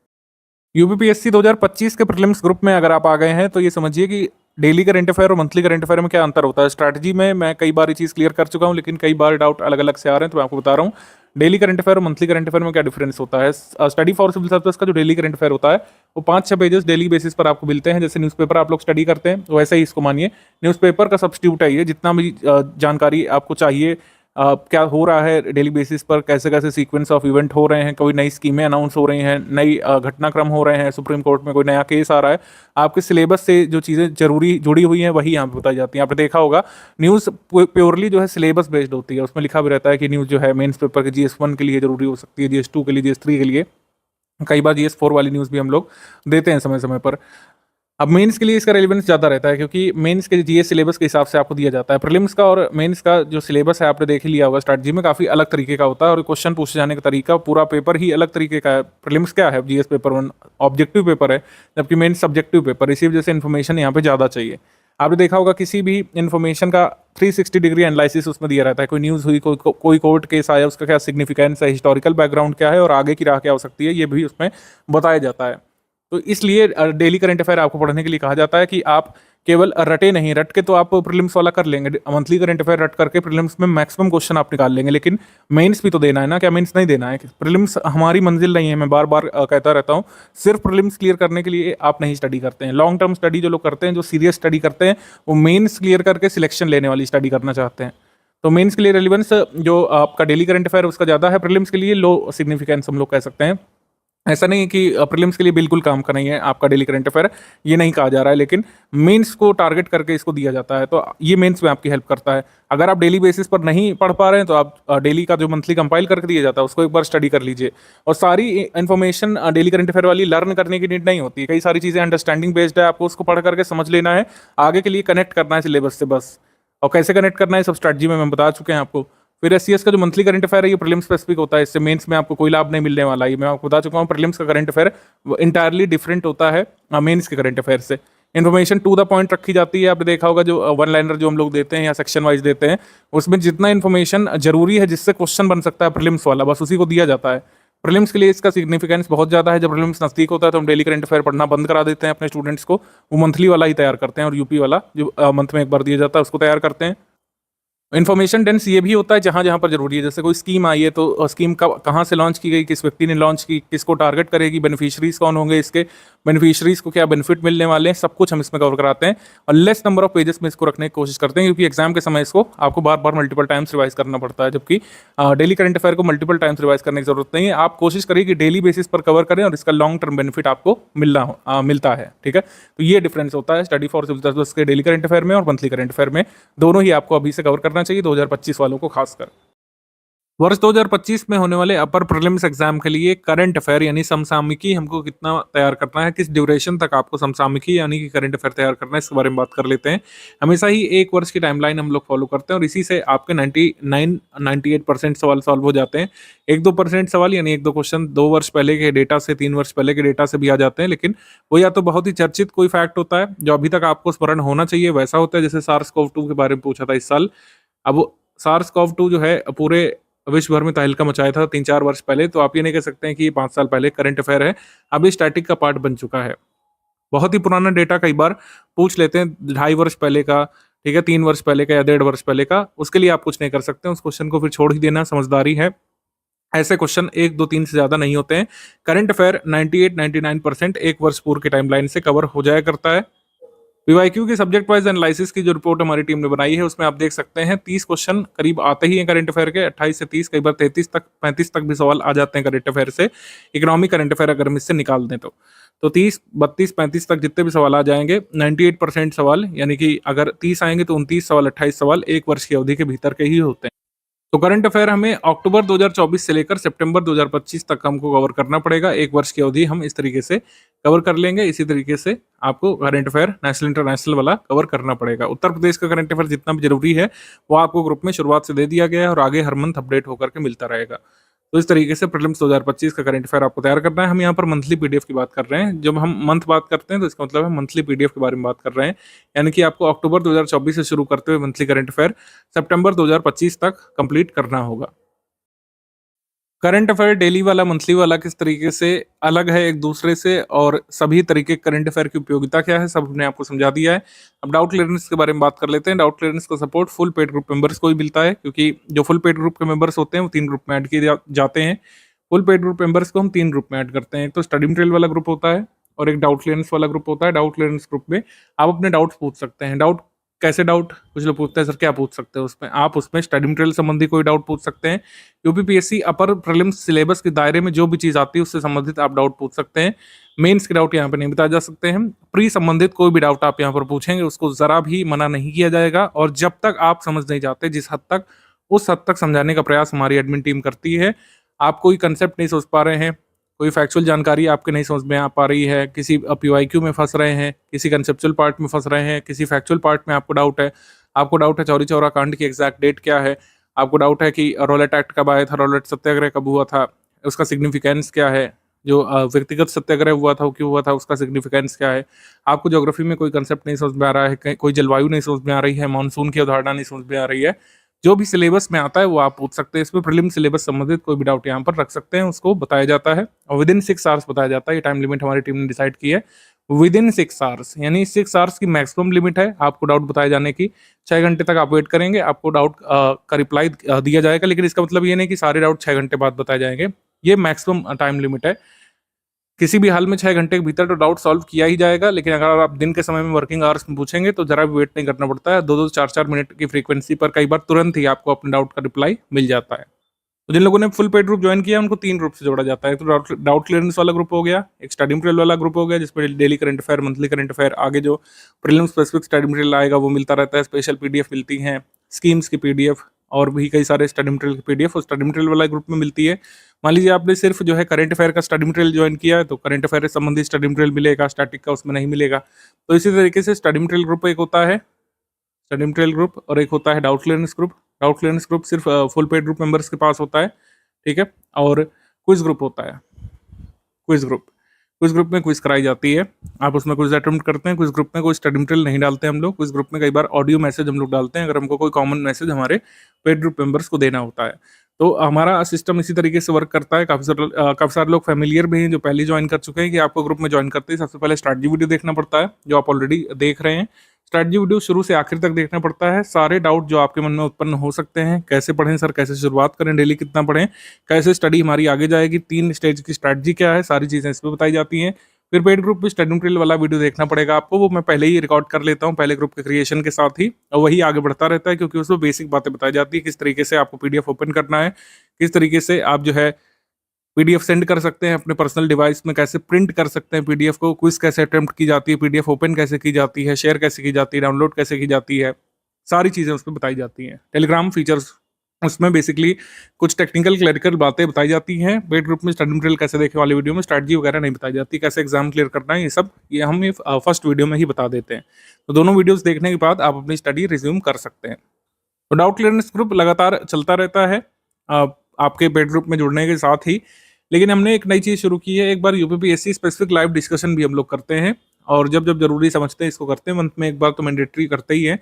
यूपीपीएससी 2025 के प्रीलिम्स ग्रुप में अगर आप आ गए हैं तो ये समझिए कि डेली करंट अफेयर और मंथली करंट अफेयर में क्या अंतर होता है। स्ट्रैटेजी में मैं कई बार ये चीज़ क्लियर कर चुका हूँ, लेकिन कई बार डाउट अलग अलग से आ रहे हैं तो मैं आपको बता रहा हूँ डेली करंट अफेयर और मंथली करंट अफेयर में क्या डिफरेंस होता है। स्टडी फॉर सिविल सर्विस का जो डेली करंट अफेयर होता है वो 5-6 पेजेस डेली बेसिस पर आपको मिलते हैं। जैसे न्यूज़पेपर आप लोग स्टडी करते हैं वैसे ही इसको मानिए, न्यूज़पेपर का सब्स्टिट्यूट है ये। जितना भी जानकारी आपको चाहिए क्या हो रहा है डेली बेसिस पर, कैसे कैसे सीक्वेंस ऑफ इवेंट हो रहे हैं, कोई नई स्कीमें अनाउंस हो रही हैं, नई घटनाक्रम हो रहे हैं, सुप्रीम कोर्ट में कोई नया केस आ रहा है, आपके सिलेबस से जो चीज़ें जरूरी जुड़ी हुई हैं वही यहाँ पे बताई जाती हैं। आपने देखा होगा न्यूज़ प्योरली जो है सिलेबस बेस्ड होती है, उसमें लिखा भी रहता है कि न्यूज़ जो है मेंस पेपर के GS1 के लिए जरूरी हो सकती है, GS2 के लिए, GS3 के लिए, कई बार GS4 वाली न्यूज़ भी हम लोग देते हैं समय समय पर। अब मेंस के लिए इसका रेलेवेंस ज़्यादा रहता है क्योंकि मेंस के जीएस सिलेबस के हिसाब से आपको दिया जाता है। प्रीलिम्स का और मेंस का जो सिलेबस है आपने देख ही लिया होगा, स्ट्रैटेजी में काफ़ी अलग तरीके का होता है और क्वेश्चन पूछे जाने का तरीका, पूरा पेपर ही अलग तरीके का है। प्रीलिम्स क्या है, जीएस पेपर 1 ऑब्जेक्टिव पेपर है, जबकि मेंस सब्जेक्टिव पेपर, इसी वजह से इन्फॉर्मेशन यहाँ पे ज़्यादा चाहिए। आपने देखा होगा किसी भी इन्फॉर्मेशन का 360 डिग्री एनालिसिस उसमें दिया रहता है। कोई न्यूज़ हुई, कोई कोर्ट केस आया, उसका क्या सिग्निफिकेंस है, हिस्टोरिकल बैकग्राउंड क्या है और आगे की राह क्या हो सकती है, ये भी उसमें बताया जाता है। तो इसलिए डेली करंट अफेयर आपको पढ़ने के लिए कहा जाता है कि आप केवल रटे नहीं, रट के तो आप प्रीलिम्स वाला कर लेंगे, मंथली करंट अफेयर रट करके प्रीलिम्स में मैक्सिमम क्वेश्चन आप निकाल लेंगे, लेकिन मेंस भी तो देना है ना। क्या मेंस नहीं देना है? प्रीलिम्स हमारी मंजिल नहीं है, मैं बार बार कहता रहता हूँ। सिर्फ प्रीलिम्स क्लियर करने के लिए आप नहीं स्टडी करते हैं। लॉन्ग टर्म स्टडी जो लोग करते हैं, जो सीरियस स्टडी करते हैं, वो मेंस क्लियर करके सिलेक्शन लेने वाली स्टडी करना चाहते हैं। तो मेंस के लिए रेलिवेंस जो आपका डेली करंट अफेयर उसका ज़्यादा है, प्रीलिम्स के लिए लो सिग्निफिकेंस हम लोग कह सकते हैं। ऐसा नहीं है कि प्रीलिम्स के लिए बिल्कुल काम का नहीं है आपका डेली करंट अफेयर, ये नहीं कहा जा रहा है, लेकिन मेंस को टारगेट करके इसको दिया जाता है, तो ये मेंस में आपकी हेल्प करता है। अगर आप डेली बेसिस पर नहीं पढ़ पा रहे हैं तो आप डेली का जो मंथली कंपाइल करके दिया जाता है उसको एक बार स्टडी कर लीजिए। और सारी इन्फॉर्मेशन डेली करंट अफेयर वाली लर्न करने की नीड नहीं होती, कई सारी चीज़ें अंडरस्टैंडिंग बेस्ड है, आपको उसको पढ़ करके समझ लेना है, आगे के लिए कनेक्ट करना है सिलेबस से बस। और कैसे कनेक्ट करना है सब स्ट्रैटेजी में मैं बता चुके हैं आपको। फिर एससीएस का जो मंथली करंट अफेयर है ये प्रीलिम्स स्पेसिफिक होता है, इससे मेंस में आपको कोई लाभ नहीं मिलने वाला है, ये मैं आपको बता चुका हूँ। प्रीलिम्स का करंट अफेयर इंटायरली डिफरेंट होता है मेंस के करंट अफेयर से। इन्फॉर्मेशन टू द पॉइंट रखी जाती है, आपने देखा होगा जो वन लाइनर जो हम लोग देते हैं या सेक्शन वाइज देते हैं, उसमें जितना इन्फॉर्मेशन जरूरी है जिससे क्वेश्चन बन सकता है प्रीलिम्स वाला, बस उसी को दिया जाता है। प्रीलिम्स के लिए इसका सिग्निफिकेंस बहुत ज़्यादा है। जब प्रीलिम्स नज़दीक होता है तो हम डेली करंट अफेयर पढ़ना बंद करा देते हैं अपने स्टूडेंट्स को, वो मंथली वाला ही तैयार करते हैं, और यूपी वाला जो मंथ में एक बार दिया जाता है उसको तैयार करते हैं। इन्फॉर्मेशन डेंस ये भी होता है जहाँ जहाँ पर जरूरी है, जैसे कोई स्कीम आई है तो स्कीम कहाँ से लॉन्च की गई, किस व्यक्ति ने लॉन्च की, किसको टारगेट करेगी, बेनिफिशियरीज कौन होंगे, इसके बेनिफिशियरीज को क्या बेनिफिट मिलने वाले हैं, सब कुछ हम इसमें कवर कराते हैं। और लेस नंबर ऑफ पेजेस में इसको रखने की कोशिश करते हैं, क्योंकि एग्जाम के समय इसको आपको बार बार मल्टीपल टाइम्स रिवाइज करना पड़ता है, जबकि डेली करंट अफेयर को मल्टीपल टाइम्स रिवाइज करने की जरूरत नहीं है। आप कोशिश करिए कि डेली बेसिस पर कवर करें और इसका लॉन्ग टर्म बेनिफिट आपको मिलता है, ठीक है। तो ये डिफरेंस होता है स्टडी फॉर सिविल सर्विस के डेली करंट अफेयर में और मंथली करंट अफेयर में, दोनों ही आपको अभी से कवर करना चाहिए 2025 वालों को खासकर। वर्ष 2025 में होने वाले अपर प्रीलिम्स एग्जाम के लिए करंट अफेयर यानी समसामयिकी हमको कितना तैयार करना है, किस ड्यूरेशन तक आपको समसामयिकी यानी कि करंट अफेयर तैयार करना है, इसके बारे में बात कर लेते हैं। हमेशा ही एक वर्ष की टाइमलाइन हम लोग फॉलो करते हैं और इसी से आपके 98% सवाल सॉल्व हो जाते हैं। 1-2% सवाल यानी 1-2 क्वेश्चन 2 वर्ष पहले के डेटा से, 3 वर्ष पहले के डेटा से भी आ जाते हैं, लेकिन वो या तो बहुत ही चर्चित कोई फैक्ट होता है जो अभी तक आपको स्मरण होना चाहिए वैसा होता है, जैसे SARS-CoV-2 के बारे में पूछा था इस साल। अब SARS-CoV-2 जो है पूरे विश्व भर में तहलका मचाया था 3-4 वर्ष पहले, तो आप ये नहीं कह सकते हैं कि ये 5 साल पहले करंट अफेयर है, अब ये स्टैटिक का पार्ट बन चुका है। बहुत ही पुराना डेटा कई बार पूछ लेते हैं, 2.5 वर्ष पहले का, ठीक है, 3 वर्ष पहले का या 1.5 वर्ष पहले का, उसके लिए आप कुछ नहीं कर सकते, उस क्वेश्चन को फिर छोड़ ही देना समझदारी है। ऐसे क्वेश्चन 1, 2, 3 से ज़्यादा नहीं होते हैं। करंट अफेयर 98-99% एक वर्ष पूर्व के टाइमलाइन से कवर हो जाया करता है। पीवाईक्यू की सब्जेक्ट वाइज एनालिसिस की जो रिपोर्ट हमारी टीम ने बनाई है उसमें आप देख सकते हैं 30 क्वेश्चन करीब आते ही हैं करंट अफेयर के, 28 से 30, कई बार 33 तक 35 तक भी सवाल आ जाते हैं करंट अफेयर से। इकोनॉमिक करंट अफेयर अगर हम इससे निकाल दें तो 30, 32, 35 तक जितने भी सवाल आ जाएंगे 98% सवाल, यानी कि अगर 30 आएंगे तो 29 सवाल, 28 सवाल एक वर्ष की अवधि के भीतर के ही होते हैं। तो करंट अफेयर हमें अक्टूबर 2024 से लेकर सितंबर 2025 तक हमको कवर करना पड़ेगा। एक वर्ष की अवधि हम इस तरीके से कवर कर लेंगे। इसी तरीके से आपको करंट अफेयर नेशनल इंटरनेशनल वाला कवर करना पड़ेगा। उत्तर प्रदेश का करंट अफेयर जितना भी जरूरी है वो आपको ग्रुप में शुरुआत से दे दिया गया है और आगे हर मंथ अपडेट होकर के मिलता रहेगा। तो इस तरीके से प्रीलिम्स 2025 का करंट अफेयर आपको तैयार करना है। हम यहाँ पर मंथली पीडीएफ की बात कर रहे हैं। जब हम मंथ बात करते हैं तो इसका मतलब है मंथली पीडीएफ के बारे में बात कर रहे हैं, यानी कि आपको अक्टूबर 2024 से शुरू करते हुए मंथली करंट अफेयर सितंबर 2025 तक कंप्लीट करना होगा। करंट अफेयर डेली वाला, मंथली वाला किस तरीके से अलग है एक दूसरे से और सभी तरीके करंट अफेयर की उपयोगिता क्या है, सब हमने आपको समझा दिया है। अब डाउट क्लियरेंस के बारे में बात कर लेते हैं। डाउट क्लियरेंस का support full paid group members को ही मिलता है, क्योंकि जो फुल पेड ग्रुप के मेंबर्स होते हैं वो 3 ग्रुप में ऐड किए जाते हैं। फुल पेड ग्रुप मेंबर्स को हम 3 ग्रुप में ऐड करते हैं। एक तो स्टडी मटेरियल वाला ग्रुप होता है और एक डाउट क्लियरेंस वाला ग्रुप होता है। डाउट क्लियरेंस ग्रुप में आप अपने डाउट्स पूछ सकते हैं। डाउट कैसे डाउट, कुछ लोग पूछते हैं सर क्या पूछ सकते हैं उसमें, आप उसमें स्टडी मटेरियल संबंधी कोई डाउट पूछ सकते हैं। यूपीपीएससी अपर प्रीलिम्स सिलेबस के दायरे में जो भी चीज़ आती है उससे संबंधित आप डाउट पूछ सकते हैं। मेंस के डाउट यहाँ पर नहीं बताए जा सकते हैं। प्री संबंधित कोई भी डाउट आप यहाँ पर पूछेंगे उसको ज़रा भी मना नहीं किया जाएगा, और जब तक आप समझ नहीं जाते जिस हद तक, उस हद तक समझाने का प्रयास हमारी एडमिन टीम करती है। आप कोई कंसेप्ट नहीं सोच पा रहे हैं, कोई फैक्चुअल जानकारी आपके नहीं समझ में आ पा रही है, किसी पीवाईक्यू में फंस रहे हैं, किसी कंसेप्चुअल पार्ट में फंस रहे हैं, किसी फैक्चुअल पार्ट में आपको डाउट है चौरी चौरा कांड की एग्जैक्ट डेट क्या है, आपको डाउट है कि रॉलेट एक्ट कब आया था, रॉलेट सत्याग्रह कब हुआ था, उसका सिग्निफिकेंस क्या है, जो व्यक्तिगत सत्याग्रह हुआ था वो क्यों हुआ था, उसका सिग्निफिकेंस क्या है, आपको ज्योग्राफी में कोई कंसेप्ट नहीं समझ में आ रहा है, कोई जलवायु नहीं समझ में आ रही है, मानसून की अवधारणा नहीं समझ में आ रही है, जो भी सिलेबस में आता है वो आप पूछ सकते हैं। इसमें प्रीलिम सिलेबस संबंधित कोई भी डाउट यहाँ पर रख सकते हैं, उसको बताया जाता है और विद इन 6 आवर्स बताया जाता है। ये टाइम लिमिट हमारी टीम ने डिसाइड की है, विद इन 6 आवर्स, यानी 6 आवर्स की मैक्सिमम लिमिट है आपको डाउट बताए जाने की। 6 घंटे तक आप वेट करेंगे, आपको डाउट का रिप्लाई दिया जाएगा, लेकिन इसका मतलब ये नहीं कि सारे डाउट 6 घंटे बाद बताए जाएंगे। ये मैक्सिमम टाइम लिमिट है। किसी भी हाल में 6 घंटे के भीतर तो डाउट सॉल्व किया ही जाएगा, लेकिन अगर आप दिन के समय में वर्किंग आवर्स में पूछेंगे तो जरा भी वेट नहीं करना पड़ता है। 2-2, 4-4 मिनट की फ्रीक्वेंसी पर कई बार तुरंत ही आपको अपने डाउट का रिप्लाई मिल जाता है। तो जिन लोगों ने फुल पेड ग्रुप ज्वाइन किया उनको 3 ग्रुप से जोड़ा जाता है। तो डाउट क्लियरेंस वाला ग्रुप हो गया, एक स्टडी मटेरियल वाला ग्रुप हो गया जिसमें daily current affair, monthly current affair, आगे जो प्रीलिम स्पेसिफिक स्टडी मटेरियल आएगा वो मिलता रहता है, स्पेशल पीडीएफ मिलती हैं, स्कीम्स की पीडीएफ और भी कई सारे स्टडी मटेरियल की पीडीएफ और स्टडी मटेरियल वाला ग्रुप में मिलती है। मान लीजिए आपने सिर्फ जो है करंट अफेयर का स्टडी मटेरियल ज्वाइन किया है तो करंट अफेयर से संबंधित स्टडी मटेरियल मिलेगा, स्टैटिक का उसमें नहीं मिलेगा। तो इसी तरीके से स्टडी मटेरियल ग्रुप एक होता है, स्टडी मटेरियल ग्रुप, और एक होता है doubt clearance group. Doubt clearance group सिर्फ फुल पेड ग्रुप मेंबर्स के पास होता है, ठीक है। और क्विज ग्रुप होता है, क्विज ग्रुप में क्विज कराई जाती है, आप उसमें क्विज अटेम्प्ट करते हैं। क्विज ग्रुप में कोई स्टडी मटेरियल नहीं डालते हम लोग, क्विज ग्रुप में कई बार ऑडियो मैसेज हम लोग डालते हैं अगर हमको कोई कॉमन मैसेज हमारे पेड ग्रुप मेंबर्स को देना होता है। तो हमारा सिस्टम इसी तरीके से वर्क करता है। काफ़ी सारे लोग फैमिलियर भी हैं जो पहले ज्वाइन कर चुके हैं कि आपको ग्रुप में ज्वाइन करते ही सबसे पहले स्ट्रैटेजी वीडियो देखना पड़ता है, जो आप ऑलरेडी देख रहे हैं। स्ट्रैटेजी वीडियो शुरू से आखिर तक देखना पड़ता है। सारे डाउट जो आपके मन में उत्पन्न हो सकते हैं, कैसे पढ़ें सर, कैसे शुरुआत करें, डेली कितना पढ़ें, कैसे स्टडी हमारी आगे जाएगी, 3 स्टेज की स्ट्रैटेजी क्या है, सारी चीज़ें इसमें बताई जाती हैं। फिर पेड ग्रुप में स्टडी मटेरियल वाला वीडियो देखना पड़ेगा आपको, वो मैं पहले ही रिकॉर्ड कर लेता हूँ पहले ग्रुप के क्रिएशन के साथ ही, और वही आगे बढ़ता रहता है क्योंकि उसमें बेसिक बातें बताई जाती है, किस तरीके से आपको पीडीएफ ओपन करना है, किस तरीके से आप जो है पीडीएफ सेंड कर सकते हैं अपने पर्सनल डिवाइस में, कैसे प्रिंट कर सकते हैं पीडीएफ को, क्विज कैसे अटेम्प्ट की जाती है, पीडीएफ ओपन कैसे की जाती है, शेयर कैसे की जाती है, डाउनलोड कैसे की जाती है, सारी चीज़ें उसमें बताई जाती हैं। टेलीग्राम फीचर्स उसमें बेसिकली कुछ टेक्निकल क्लरिकल बातें बताई जाती हैं। पेड ग्रुप में स्टडी मटेरियल कैसे देखे वाले वीडियो में स्ट्रैटेजी वगैरह नहीं बताई जाती, कैसे एग्जाम क्लियर करना है, ये हम फर्स्ट वीडियो में ही बता देते हैं। तो दोनों वीडियोस देखने के बाद आप अपनी स्टडी रिज्यूम कर सकते हैं। तो डाउट क्लियरेंस ग्रुप लगातार चलता रहता है आपके पेड ग्रुप में जुड़ने के साथ ही, लेकिन हमने एक नई चीज़ शुरू की है। एक बार यूपीपीएससी स्पेसिफिक लाइव डिस्कशन भी हम लोग करते हैं, और जब जब जरूरी समझते हैं इसको करते हैं। मंथ में एक बार तो मैंडेटरी करते ही है,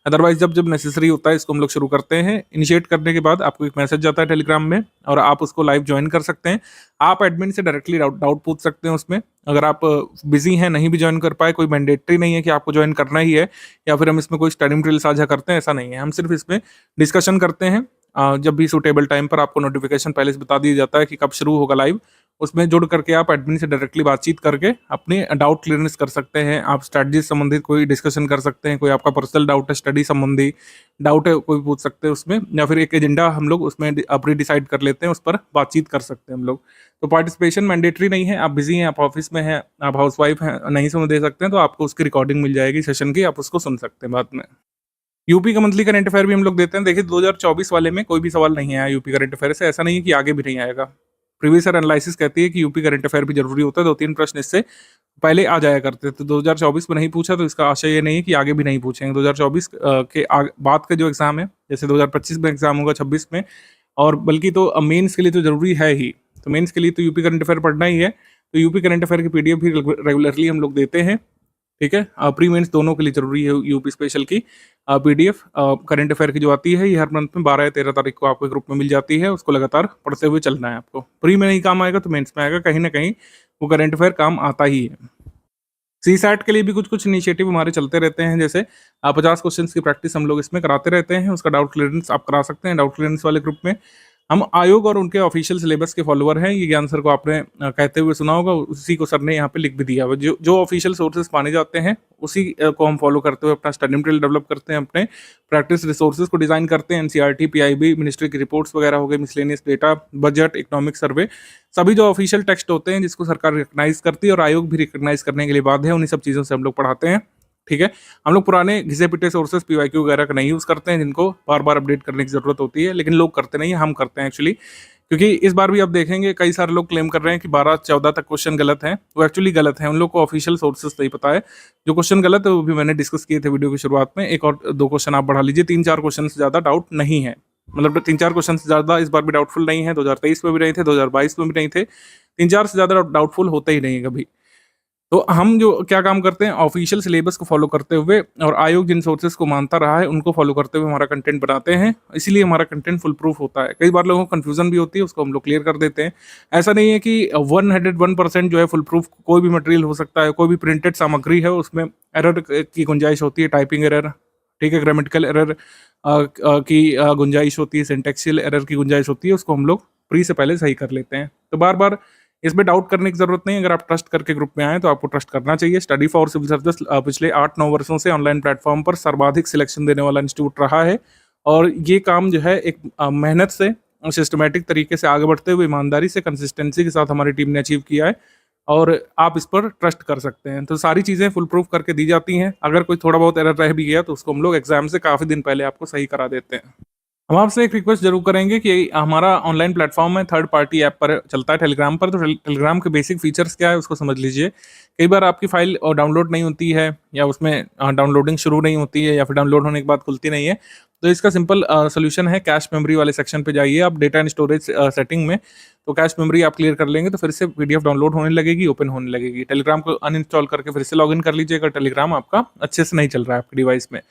अदरवाइज जब जब नेसेसरी होता है इसको हम लोग शुरू करते हैं। इनिशिएट करने के बाद आपको एक मैसेज जाता है टेलीग्राम में और आप उसको लाइव ज्वाइन कर सकते हैं। आप एडमिन से डायरेक्टली डाउट पूछ सकते हैं उसमें। अगर आप बिजी हैं, नहीं भी ज्वाइन कर पाए, कोई मैंडेटरी नहीं है कि आपको ज्वाइन करना ही है, या फिर हम इसमें कोई स्टडी मटेरियल साझा करते हैं, ऐसा नहीं है। हम सिर्फ इसमें डिस्कशन करते हैं। जब भी सूटेबल टाइम पर आपको नोटिफिकेशन पहले से बता दिया जाता है कि कब शुरू होगा लाइव, उसमें जुड़ करके आप एडमिन से डायरेक्टली बातचीत करके अपने डाउट क्लियरेंस कर सकते हैं। आप स्ट्रैटेजी से संबंधित कोई डिस्कशन कर सकते हैं, कोई आपका पर्सनल डाउट है, स्टडी संबंधी डाउट है, कोई पूछ सकते हैं उसमें, या फिर एक एजेंडा हम लोग उसमें प्री डिसाइड कर लेते हैं, उस पर बातचीत कर सकते हैं हम लोग। तो पार्टिसिपेशन मैंडेटरी नहीं है। आप बिजी हैं, आप ऑफिस में हैं, आप हाउसवाइफ हैं, नहीं सुन दे सकते हैं, तो आपको उसकी रिकॉर्डिंग मिल जाएगी सेशन की, आप उसको सुन सकते हैं बाद में। यूपी का मंथली करंट अफेयर भी हम लोग देते हैं। देखिए 2024 वाले में कोई भी सवाल नहीं आया यूपी करंट अफेयर से, ऐसा नहीं है कि आगे भी नहीं आएगा। प्रीवियस ईयर एनालिसिस कहती है कि यूपी करंट अफेयर भी जरूरी होता है, 2-3 प्रश्न इससे पहले आ जाया करते थे। 2024 में नहीं पूछा तो इसका आशय ये नहीं है कि आगे भी नहीं पूछेंगे। 2024 के बाद का जो एग्जाम है, जैसे 2025 में एग्जाम होगा, 26 में, और बल्कि तो मेंस के लिए तो जरूरी है ही। तो मेंस के लिए तो यूपी करंट अफेयर पढ़ना ही है। तो यूपी करंट अफेयर की पीडीएफ भी रेगुलरली हम लोग देते हैं, ठीक है। प्री मेंस दोनों के लिए जरूरी है यूपी स्पेशल की पीडीएफ करंट अफेयर की जो आती है, ये हर मंथ में 12 या 13 तारीख को आपके ग्रुप में मिल जाती है। उसको लगातार पढ़ते हुए चलना है आपको। प्री में नहीं काम आएगा तो मेंस में आएगा, कहीं ना कहीं वो करंट अफेयर काम आता ही है। सीसैट के लिए भी कुछ कुछ इनिशिएटिव हमारे चलते रहते हैं, जैसे 50 क्वेश्चंस की प्रैक्टिस हम लोग इसमें कराते रहते हैं। उसका डाउट क्लियरेंस आप करा सकते हैं डाउट क्लियरेंस वाले ग्रुप में। हम आयोग और उनके ऑफिशियल सिलेबस के फॉलोअर हैं। ये ज्ञान सर को आपने कहते हुए सुना होगा, उसी को सर ने यहाँ पे लिख भी दिया हुआ। जो ऑफिशियल सोर्सेज माने जाते हैं उसी को हम फॉलो करते हुए अपना स्टडी मटेरियल डेवलप करते हैं, अपने प्रैक्टिस रिसोर्सेज को डिजाइन करते हैं। एनसीईआरटी, पीआईबी, मिनिस्ट्री की रिपोर्ट्स वगैरह हो गई, miscellaneous data, budget, economic survey, सभी जो ऑफिशियल टेक्स्ट होते हैं जिसको सरकार रिकग्नाइज करती है और आयोग भी रिकग्नाइज करने के लिए बाध्य है, उन्हीं सब चीज़ों से हम लोग पढ़ाते हैं, ठीक है। हम लोग पुराने घिसे पिटे सोर्सेज पीवाईक्यू वगैरह का नहीं यूज़ करते हैं, जिनको बार बार अपडेट करने की जरूरत होती है, लेकिन लोग करते नहीं है, हम करते हैं एक्चुअली। क्योंकि इस बार भी आप देखेंगे कई सारे लोग क्लेम कर रहे हैं कि 12-14 तक क्वेश्चन गलत हैं, वो एक्चुअली गलत है। उन लोग को ऑफिशियल सोर्सेज नहीं पता है। जो क्वेश्चन गलत है वो भी मैंने डिस्कस किए थे वीडियो की शुरुआत में। 1 और 2 क्वेश्चन आप बढ़ा लीजिए, 3-4 क्वेश्चन से ज़्यादा डाउट नहीं है। मतलब 3-4 क्वेश्चन से ज़्यादा इस बार भी डाउटफुल नहीं है। 2023 में भी नहीं थे, 2022 में भी नहीं थे। 3-4 से ज़्यादा डाउटफुल होते ही नहीं कभी। तो हम जो क्या काम करते हैं, ऑफिशियल सिलेबस को फॉलो करते हुए और आयोग जिन सोर्सेज को मानता रहा है उनको फॉलो करते हुए हमारा कंटेंट बनाते हैं। इसीलिए हमारा कंटेंट फुल प्रूफ होता है। कई बार लोगों को कंफ्यूजन भी होती है, उसको हम लोग क्लियर कर देते हैं। ऐसा नहीं है कि 101% जो है फुल प्रूफ कोई भी मटेरियल हो सकता है। कोई भी प्रिंटेड सामग्री है उसमें एरर की गुंजाइश होती है, टाइपिंग एरर, ठीक है, ग्रामेटिकल एरर की गुंजाइश होती है, सिंटेक्सियल एरर की गुंजाइश होती है, उसको हम लोग प्री से पहले सही कर लेते हैं। तो बार बार इसमें डाउट करने की जरूरत नहीं। अगर आप ट्रस्ट करके ग्रुप में आए तो आपको ट्रस्ट करना चाहिए। स्टडी फॉर सिविल सर्विस पिछले 8-9 वर्षों से ऑनलाइन प्लेटफॉर्म पर सर्वाधिक सिलेक्शन देने वाला इंस्टीट्यूट रहा है, और ये काम जो है एक मेहनत से सिस्टमैटिक तरीके से आगे बढ़ते हुए ईमानदारी से कंसिस्टेंसी के साथ हमारी टीम ने अचीव किया है और आप इस पर ट्रस्ट कर सकते हैं। तो सारी चीज़ें फुल प्रूफ करके दी जाती हैं। अगर कोई थोड़ा बहुत एरर रह भी गया तो उसको हम लोग एग्जाम से काफ़ी दिन पहले आपको सही करा देते हैं। हम आपसे एक रिक्वेस्ट जरूर करेंगे कि हमारा ऑनलाइन प्लेटफॉर्म है, थर्ड पार्टी ऐप पर चलता है टेलीग्राम पर, तो टेलीग्राम के बेसिक फीचर्स क्या है उसको समझ लीजिए। कई बार आपकी फाइल डाउनलोड नहीं होती है या उसमें डाउनलोडिंग शुरू नहीं होती है या फिर डाउनलोड होने के बाद खुलती नहीं है, तो इसका सिंपल सोल्यूशन है, कैश मेमोरी वाले सेक्शन पे जाइए आप, डेटा एंड स्टोरेज सेटिंग में, तो कैश मेमोरी आप क्लियर कर लेंगे तो फिर से पीडीएफ डाउनलोड होने लगेगी, ओपन होने लगेगी। टेलीग्राम को अनइंस्टॉल करके फिर से लॉगिन कर लीजिए अगर टेलीग्राम आपका अच्छे से नहीं चल रहा है आपके डिवाइस में।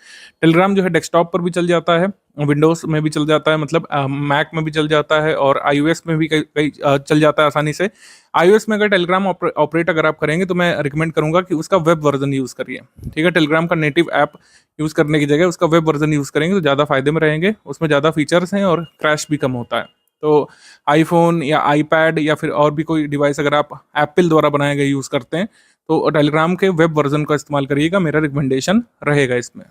टेलीग्राम जो है डेस्कटॉप पर भी चल जाता है, विंडोज में भी चल जाता है, मतलब मैक में भी चल जाता है और आईओएस में भी कई चल जाता है आसानी से। आईओएस में अगर टेलीग्राम ऑपरेट अगर आप करेंगे तो मैं रिकमेंड करूंगा कि उसका वेब वर्जन यूज़ करिए, ठीक है। टेलीग्राम का नेटिव ऐप यूज़ करने की जगह उसका वेब वर्जन यूज़ करेंगे तो ज़्यादा फायदे में रहेंगे, उसमें ज़्यादा फीचर्स हैं और क्रैश भी कम होता है। तो आईफोन या आईपैड या फिर और भी कोई डिवाइस अगर आप एप्पल द्वारा बनाए गए यूज़ करते हैं तो टेलीग्राम के वेब वर्जन का इस्तेमाल करिएगा, मेरा रिकमेंडेशन रहेगा इसमें।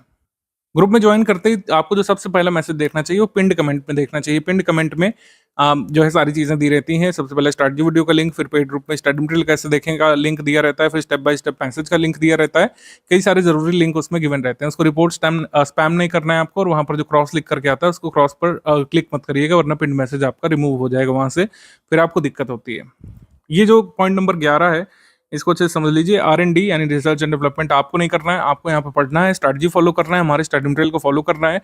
ग्रुप में ज्वाइन करते ही आपको जो सबसे पहला मैसेज देखना चाहिए वो पिंड कमेंट में देखना चाहिए। पिंड कमेंट में जो है सारी चीज़ें दी रहती हैं। सबसे पहले स्टार्ट जी वीडियो का लिंक, फिर पेड ग्रुप में स्टडी मटेरियल कैसे देखें का लिंक दिया रहता है, फिर स्टेप बाय स्टेप मैसेज का लिंक दिया रहता है। कई सारे जरूरी लिंक उसमें गिवन रहते हैं, उसको रिपोर्ट स्पैम नहीं करना है आपको, और वहाँ पर जो क्रॉस लिख करके आता है उसको क्रॉस पर क्लिक मत करिएगा वरना पिंड मैसेज आपका रिमूव हो जाएगा वहाँ से, फिर आपको दिक्कत होती है। ये जो पॉइंट नंबर 11 है इसको अच्छे से समझ लीजिए। R&D यानी रिसर्च एंड डेवलपमेंट आपको नहीं करना है, आपको यहाँ पे पढ़ना है, स्ट्रैटेजी फॉलो करना है, हमारे स्टडी मटेरियल को फॉलो करना है।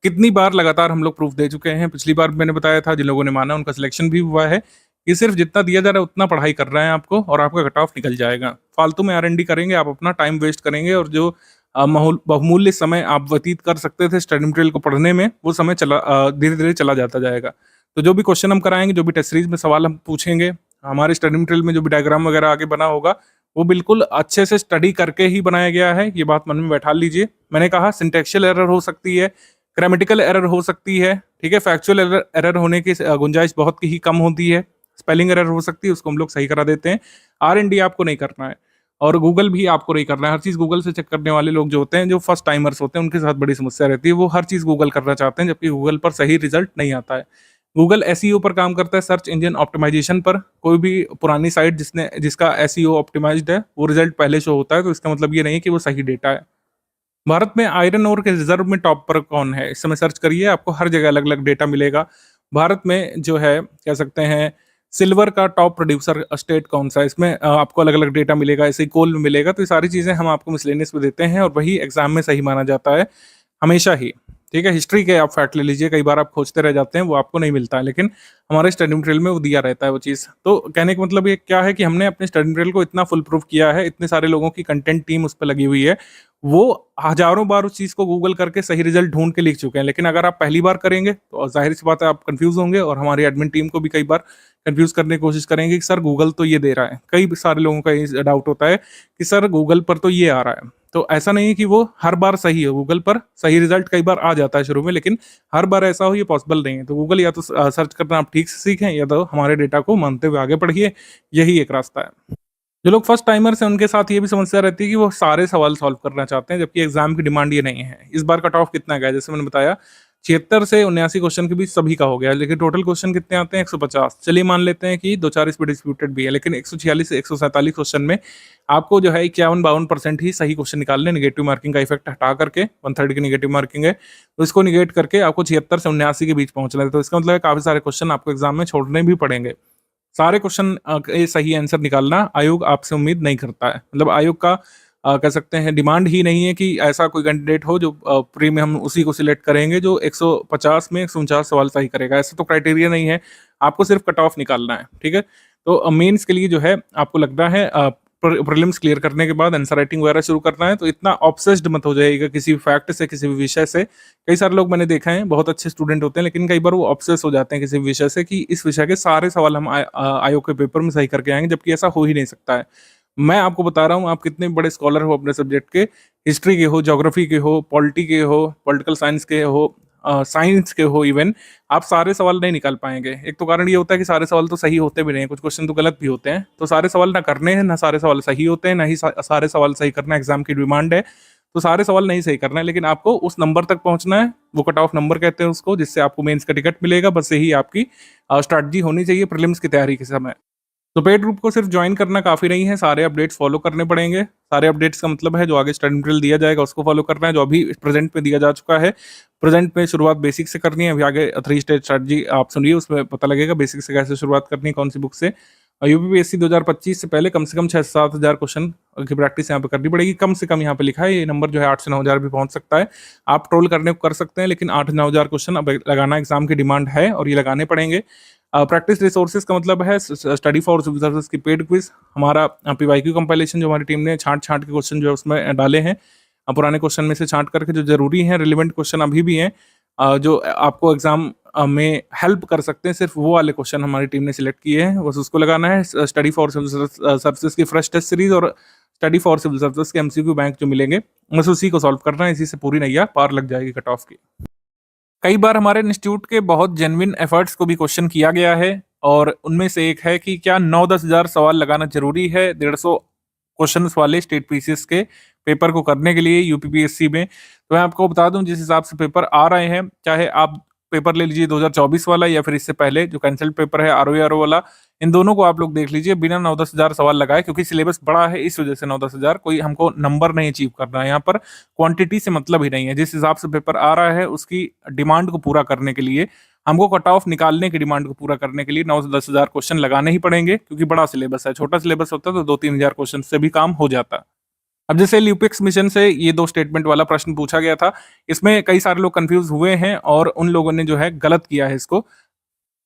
कितनी बार लगातार हम लोग प्रूफ दे चुके हैं, पिछली बार मैंने बताया था, जिन लोगों ने माना उनका सिलेक्शन भी हुआ है। ये सिर्फ जितना दिया जा रहा है उतना पढ़ाई कर रहे हैं आपको और आपका कट ऑफ निकल जाएगा। फालतू में R&D करेंगे आप, अपना टाइम वेस्ट करेंगे और जो बहुमूल्य समय आप व्यतीत कर सकते थे स्टडी मटेरियल को पढ़ने में, वो समय धीरे धीरे चला जाता जाएगा। तो जो भी क्वेश्चन हम कराएंगे, जो भी टेस्ट सीरीज में सवाल हम पूछेंगे, हमारे स्टडी मटेरियल में जो भी डायग्राम वगैरह आगे बना होगा वो बिल्कुल अच्छे से स्टडी करके ही बनाया गया है, ये बात मन में बैठा लीजिए। मैंने कहा सिंटेक्शियल एरर हो सकती है, ग्रामेटिकल एरर हो सकती है, ठीक है, फैक्चुअल एरर होने की गुंजाइश बहुत ही कम होती है, स्पेलिंग एरर हो सकती है, उसको हम लोग सही करा देते हैं। R&D आपको नहीं करना है और गूगल भी आपको नहीं करना है। हर चीज़ गूगल से चेक करने वाले लोग जो होते हैं, जो फर्स्ट टाइमर्स होते हैं, उनके साथ बड़ी समस्या रहती है, वो हर चीज़ गूगल करना चाहते हैं जबकि गूगल पर सही रिजल्ट नहीं आता है। गूगल SEO पर काम करता है, सर्च इंजन ऑप्टिमाइजेशन पर। कोई भी पुरानी साइट जिसका SEO ऑप्टिमाइज्ड है वो रिजल्ट पहले शो होता है, तो इसका मतलब ये नहीं है कि वो सही डेटा है। भारत में आयरन ओर के रिजर्व में टॉप पर कौन है, इस समय सर्च करिए, आपको हर जगह अलग अलग डेटा मिलेगा। भारत में जो है कह सकते हैं सिल्वर का टॉप प्रोड्यूसर स्टेट कौन सा है, इसमें आपको अलग अलग डेटा मिलेगा, ऐसे ही कोल में मिलेगा। तो ये सारी चीज़ें हम आपको मिसलेनियस में देते हैं और वही एग्जाम में सही माना जाता है हमेशा ही, ठीक है। हिस्ट्री के आप फैक्ट ले लीजिए, कई बार आप खोजते रह जाते हैं, वो आपको नहीं मिलता है, लेकिन हमारे स्टडी मटेरियल में वो दिया रहता है वो चीज़। तो कहने का मतलब ये क्या है कि हमने अपने स्टडी मटेरियल को इतना फुल प्रूफ किया है, इतने सारे लोगों की कंटेंट टीम उस पर लगी हुई है, वो हजारों बार उस चीज़ को गूगल करके सही रिजल्ट ढूंढ के लिख चुके हैं। लेकिन अगर आप पहली बार करेंगे तो जाहिर सी बात है आप कंफ्यूज होंगे और हमारी एडमिन टीम को भी कई बार कंफ्यूज करने की कोशिश करेंगे कि सर गूगल तो ये दे रहा है। कई सारे लोगों का ये डाउट होता है कि सर गूगल पर तो ये आ रहा है, तो ऐसा नहीं है कि वो हर बार सही है। गूगल पर सही रिजल्ट कई बार आ जाता है शुरू में, लेकिन हर बार ऐसा हो ये पॉसिबल नहीं है। तो गूगल या तो सर्च करना आप ठीक से सीखें या तो हमारे डेटा को मानते हुए आगे बढ़िए, यही एक रास्ता है। जो लोग फर्स्ट टाइमर्स हैं उनके साथ ये भी समस्या रहती है कि वो सारे सवाल सॉल्व करना चाहते हैं, जबकि एग्जाम की डिमांड ये नहीं है। इस बार कट ऑफ कितना गया, जैसे मैंने बताया 76 से 79 क्वेश्चन के बीच सभी का हो गया, लेकिन टोटल क्वेश्चन कितने आते हैं 150। चलिए मान लेते हैं कि 2-4 इस पर डिस्प्यूटेड भी है, लेकिन 146 से 147 क्वेश्चन में आपको जो है 51-52% ही सही क्वेश्चन निकालने, नेगेटिव मार्किंग का इफेक्ट हटा करके, 1/3 की नेगेटिव मार्किंग है तो इसको निगेट करके आपको 76 से 79 के बीच पहुंचना है। तो इसका मतलब है काफी सारे क्वेश्चन आपको एग्जाम में छोड़ने भी पड़ेंगे। सारे क्वेश्चन के सही आंसर निकालना आयोग आपसे उम्मीद नहीं करता है, मतलब आयोग का कह सकते हैं डिमांड ही नहीं है कि ऐसा कोई कैंडिडेट हो जो प्री में हम उसी को सिलेक्ट करेंगे जो 150 में 149 सवाल सही करेगा। ऐसा तो क्राइटेरिया नहीं है, आपको सिर्फ कट ऑफ निकालना है, ठीक है। तो मेंस के लिए जो है आपको लगता है प्रीलिम्स क्लियर करने के बाद आंसर राइटिंग वगैरह शुरू करना है, तो इतना ऑब्सेस्ड मत हो जाइएगा किसी भी फैक्ट से, किसी भी विषय से। कई सारे लोग मैंने देखा है बहुत अच्छे स्टूडेंट होते हैं, लेकिन कई बार वो ऑब्सेस हो जाते हैं किसी भी विषय से कि इस विषय के सारे सवाल हम आयोग के पेपर में सही करके आएंगे, जबकि ऐसा हो ही नहीं सकता है। मैं आपको बता रहा हूँ, आप कितने बड़े स्कॉलर हो अपने सब्जेक्ट के, हिस्ट्री के हो, ज्योग्राफी के हो, पॉलिटी के हो, पॉलिटिकल साइंस के हो, साइंस के हो, इवन आप सारे सवाल नहीं निकाल पाएंगे। एक तो कारण ये होता है कि सारे सवाल तो सही होते भी नहीं, कुछ क्वेश्चन तो गलत भी होते हैं। तो सारे सवाल ना करने हैं, ना सारे सवाल सही होते हैं, ना ही सारे सवाल सही करना एग्जाम की डिमांड है। तो सारे सवाल नहीं सही करना है, लेकिन आपको उस नंबर तक पहुंचना है, वो कट ऑफ नंबर कहते हैं उसको, जिससे आपको मेंस का टिकट मिलेगा। बस यही आपकी स्ट्रैटेजी होनी चाहिए प्रीलिम्स की तैयारी के समय। तो पेड ग्रुप को सिर्फ ज्वाइन करना काफी नहीं है, सारे अपडेट्स फॉलो करने पड़ेंगे। सारे अपडेट्स का मतलब है जो आगे स्टडी मटेरियल दिया जाएगा उसको फॉलो करना है, जो अभी प्रेजेंट में दिया जा चुका है। प्रेजेंट में शुरुआत बेसिक से करनी है, अभी आगे 3 स्टेज स्ट्रैटेजी आप सुनिए, उसमें पता लगेगा बेसिक से कैसे शुरुआत करनी है, कौन सी बुक से। यूपीपीएससी 2025 से पहले कम से कम 6-7 हज़ार क्वेश्चन की प्रैक्टिस यहाँ पे करनी पड़ेगी, कम से कम। यहाँ पे लिखा है ये नंबर जो है 8 से 9 हज़ार भी पहुंच सकता है। आप ट्रोल करने को कर सकते हैं, लेकिन 8-9 हज़ार क्वेश्चन अब लगाना एग्जाम की डिमांड है और ये लगाने पड़ेंगे। प्रैक्टिस रिसोर्सेज का मतलब है स्टडी फॉर सिविल सर्विसेज की पेड क्विज, हमारा पीवाईक्यू कंपाइलेशन जो हमारी टीम ने छांट के क्वेश्चन जो है उसमें डाले हैं, पुराने क्वेश्चन में से छांट करके जो जरूरी हैं, रिलेवेंट क्वेश्चन अभी भी हैं, जो आपको एग्जाम में हेल्प कर सकते हैं, सिर्फ वो वाले क्वेश्चन हमारी टीम ने सिलेक्ट किए हैं, बस उसको लगाना है। स्टडी फॉर सिविल सर्विसेज की फ्रेश टेस्ट सीरीज और स्टडी फॉर सिविल सर्विसेज के एमसीक्यू बैंक जो मिलेंगे, बस उसी को सॉल्व करना है, इसी से पूरी नैया पार लग जाएगी कट ऑफ की। कई बार हमारे इंस्टीट्यूट के बहुत जेन्युइन एफर्ट्स को भी क्वेश्चन किया गया है, और उनमें से एक है कि क्या 9-10 हज़ार सवाल लगाना जरूरी है 150 क्वेश्चन वाले स्टेट पीसीएस के पेपर को करने के लिए यूपीपीएससी में। तो मैं आपको बता दूं, जिस हिसाब से पेपर आ रहे हैं, चाहे आप पेपर ले लीजिए 2024 वाला या फिर इससे पहले जो कैंसल्ड पेपर है आरओ वाला, इन दोनों को आप लोग देख लीजिए, बिना 9-10 हज़ार सवाल लगाए, क्योंकि सिलेबस बड़ा है इस वजह से 9-10 हज़ार, कोई हमको नंबर नहीं अचीव करना है, यहाँ पर क्वांटिटी से मतलब ही नहीं है। जिस हिसाब से पेपर आ रहा है उसकी डिमांड को पूरा करने के लिए, हमको कट ऑफ निकालने की डिमांड को पूरा करने के लिए 9-10 हज़ार क्वेश्चन लगाने ही पड़ेंगे, क्योंकि बड़ा सिलेबस है। छोटा सिलेबस होता तो 2-3 हज़ार क्वेश्चन से भी काम हो जाता। अब जैसे ल्यूपिक्स मिशन से ये 2 स्टेटमेंट वाला प्रश्न पूछा गया था, इसमें कई सारे लोग कंफ्यूज हुए हैं और उन लोगों ने जो है गलत किया है इसको।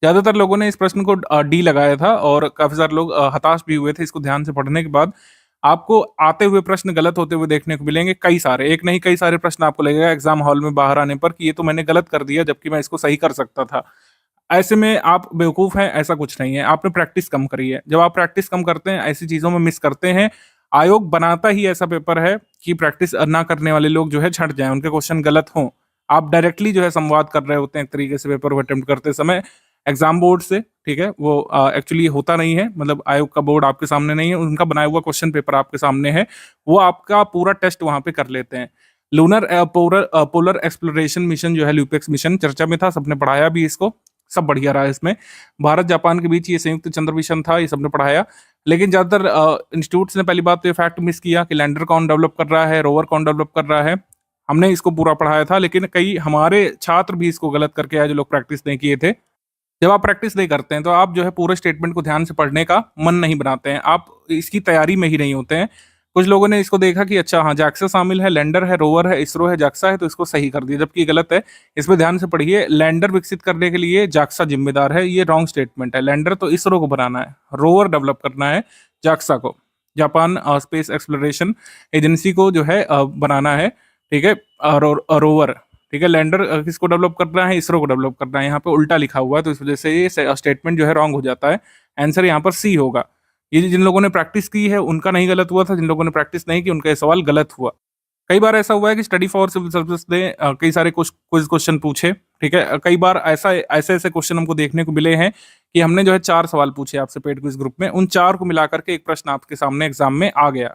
ज्यादातर लोगों ने इस प्रश्न को डी लगाया था और काफी सारे लोग हताश भी हुए थे इसको ध्यान से पढ़ने के बाद। आपको आते हुए प्रश्न गलत होते हुए देखने को मिलेंगे, कई सारे, एक नहीं कई सारे प्रश्न आपको लगेगा एग्जाम हॉल में बाहर आने पर कि ये तो मैंने गलत कर दिया, जबकि मैं इसको सही कर सकता था। ऐसे में आप बेवकूफ हैं, ऐसा कुछ नहीं है, आपने प्रैक्टिस कम करी है। जब आप प्रैक्टिस कम करते हैं, ऐसी चीजों में मिस करते हैं, आयोग बनाता ही ऐसा पेपर है कि प्रैक्टिस ना करने वाले लोग जो है छट जाएं, उनके क्वेश्चन गलत हों। आप डायरेक्टली जो है संवाद कर रहे होते हैं एक तरीके से पेपर को अटेम्प्ट करते समय एग्जाम बोर्ड से, ठीक है। वो एक्चुअली होता नहीं है, मतलब आयोग का बोर्ड आपके सामने नहीं है, उनका बनाया हुआ क्वेश्चन पेपर आपके सामने है, वो आपका पूरा टेस्ट वहां पे कर लेते हैं। लूनर पोलर एक्सप्लोरेशन मिशन जो है ल्यूपेक्स मिशन चर्चा में था, सबने पढ़ाया भी इसको, सब बढ़िया रहा इसमें। भारत जापान के बीच ये संयुक्त चंद्र मिशन था, ये सबने पढ़ाया। लेकिन ज्यादातर इंस्टीट्यूट्स ने पहली बात तो ये फैक्ट मिस किया कि लैंडर कौन डेवलप कर रहा है, रोवर कौन डेवलप कर रहा है। हमने इसको पूरा पढ़ाया था, लेकिन कई हमारे छात्र भी इसको गलत करके आए जो लोग प्रैक्टिस नहीं किए थे। जब आप प्रैक्टिस नहीं करते हैं तो आप जो है पूरे स्टेटमेंट को ध्यान से पढ़ने का मन नहीं बनाते हैं, आप इसकी तैयारी में ही नहीं होते हैं। कुछ लोगों ने इसको देखा कि अच्छा हाँ जैक्सा शामिल है, लैंडर है, रोवर है, इसरो है, जैक्सा है, तो इसको सही कर दिया, जबकि गलत है। इसमें ध्यान से पढ़िए, लैंडर विकसित करने के लिए जैक्सा जिम्मेदार है, ये रॉन्ग स्टेटमेंट है। लैंडर तो इसरो को बनाना है, रोवर डेवलप करना है जैक्सा को, जापान स्पेस एक्सप्लोरेशन एजेंसी को जो है बनाना है, ठीक है, रोवर, ठीक है। लैंडर किसको डेवलप करना है, इसरो को डेवलप करना है, यहाँ पे उल्टा लिखा हुआ है, तो इस वजह से ये स्टेटमेंट जो है रॉन्ग हो जाता है। आंसर यहाँ पर सी होगा। ये जिन लोगों ने प्रैक्टिस की है उनका नहीं गलत हुआ था, जिन लोगों ने प्रैक्टिस नहीं की उनका ये सवाल गलत हुआ। कई बार ऐसा हुआ है कि स्टडी फॉर सिविल सर्विस ने कई सारे क्विज क्वेश्चन पूछे, ठीक है। कई बार ऐसे ऐसे क्वेश्चन हमको देखने को मिले हैं कि हमने जो है 4 सवाल पूछे आपसे पेड क्विज ग्रुप में, उन 4 को मिलाकर के एक प्रश्न आपके सामने एग्जाम में आ गया।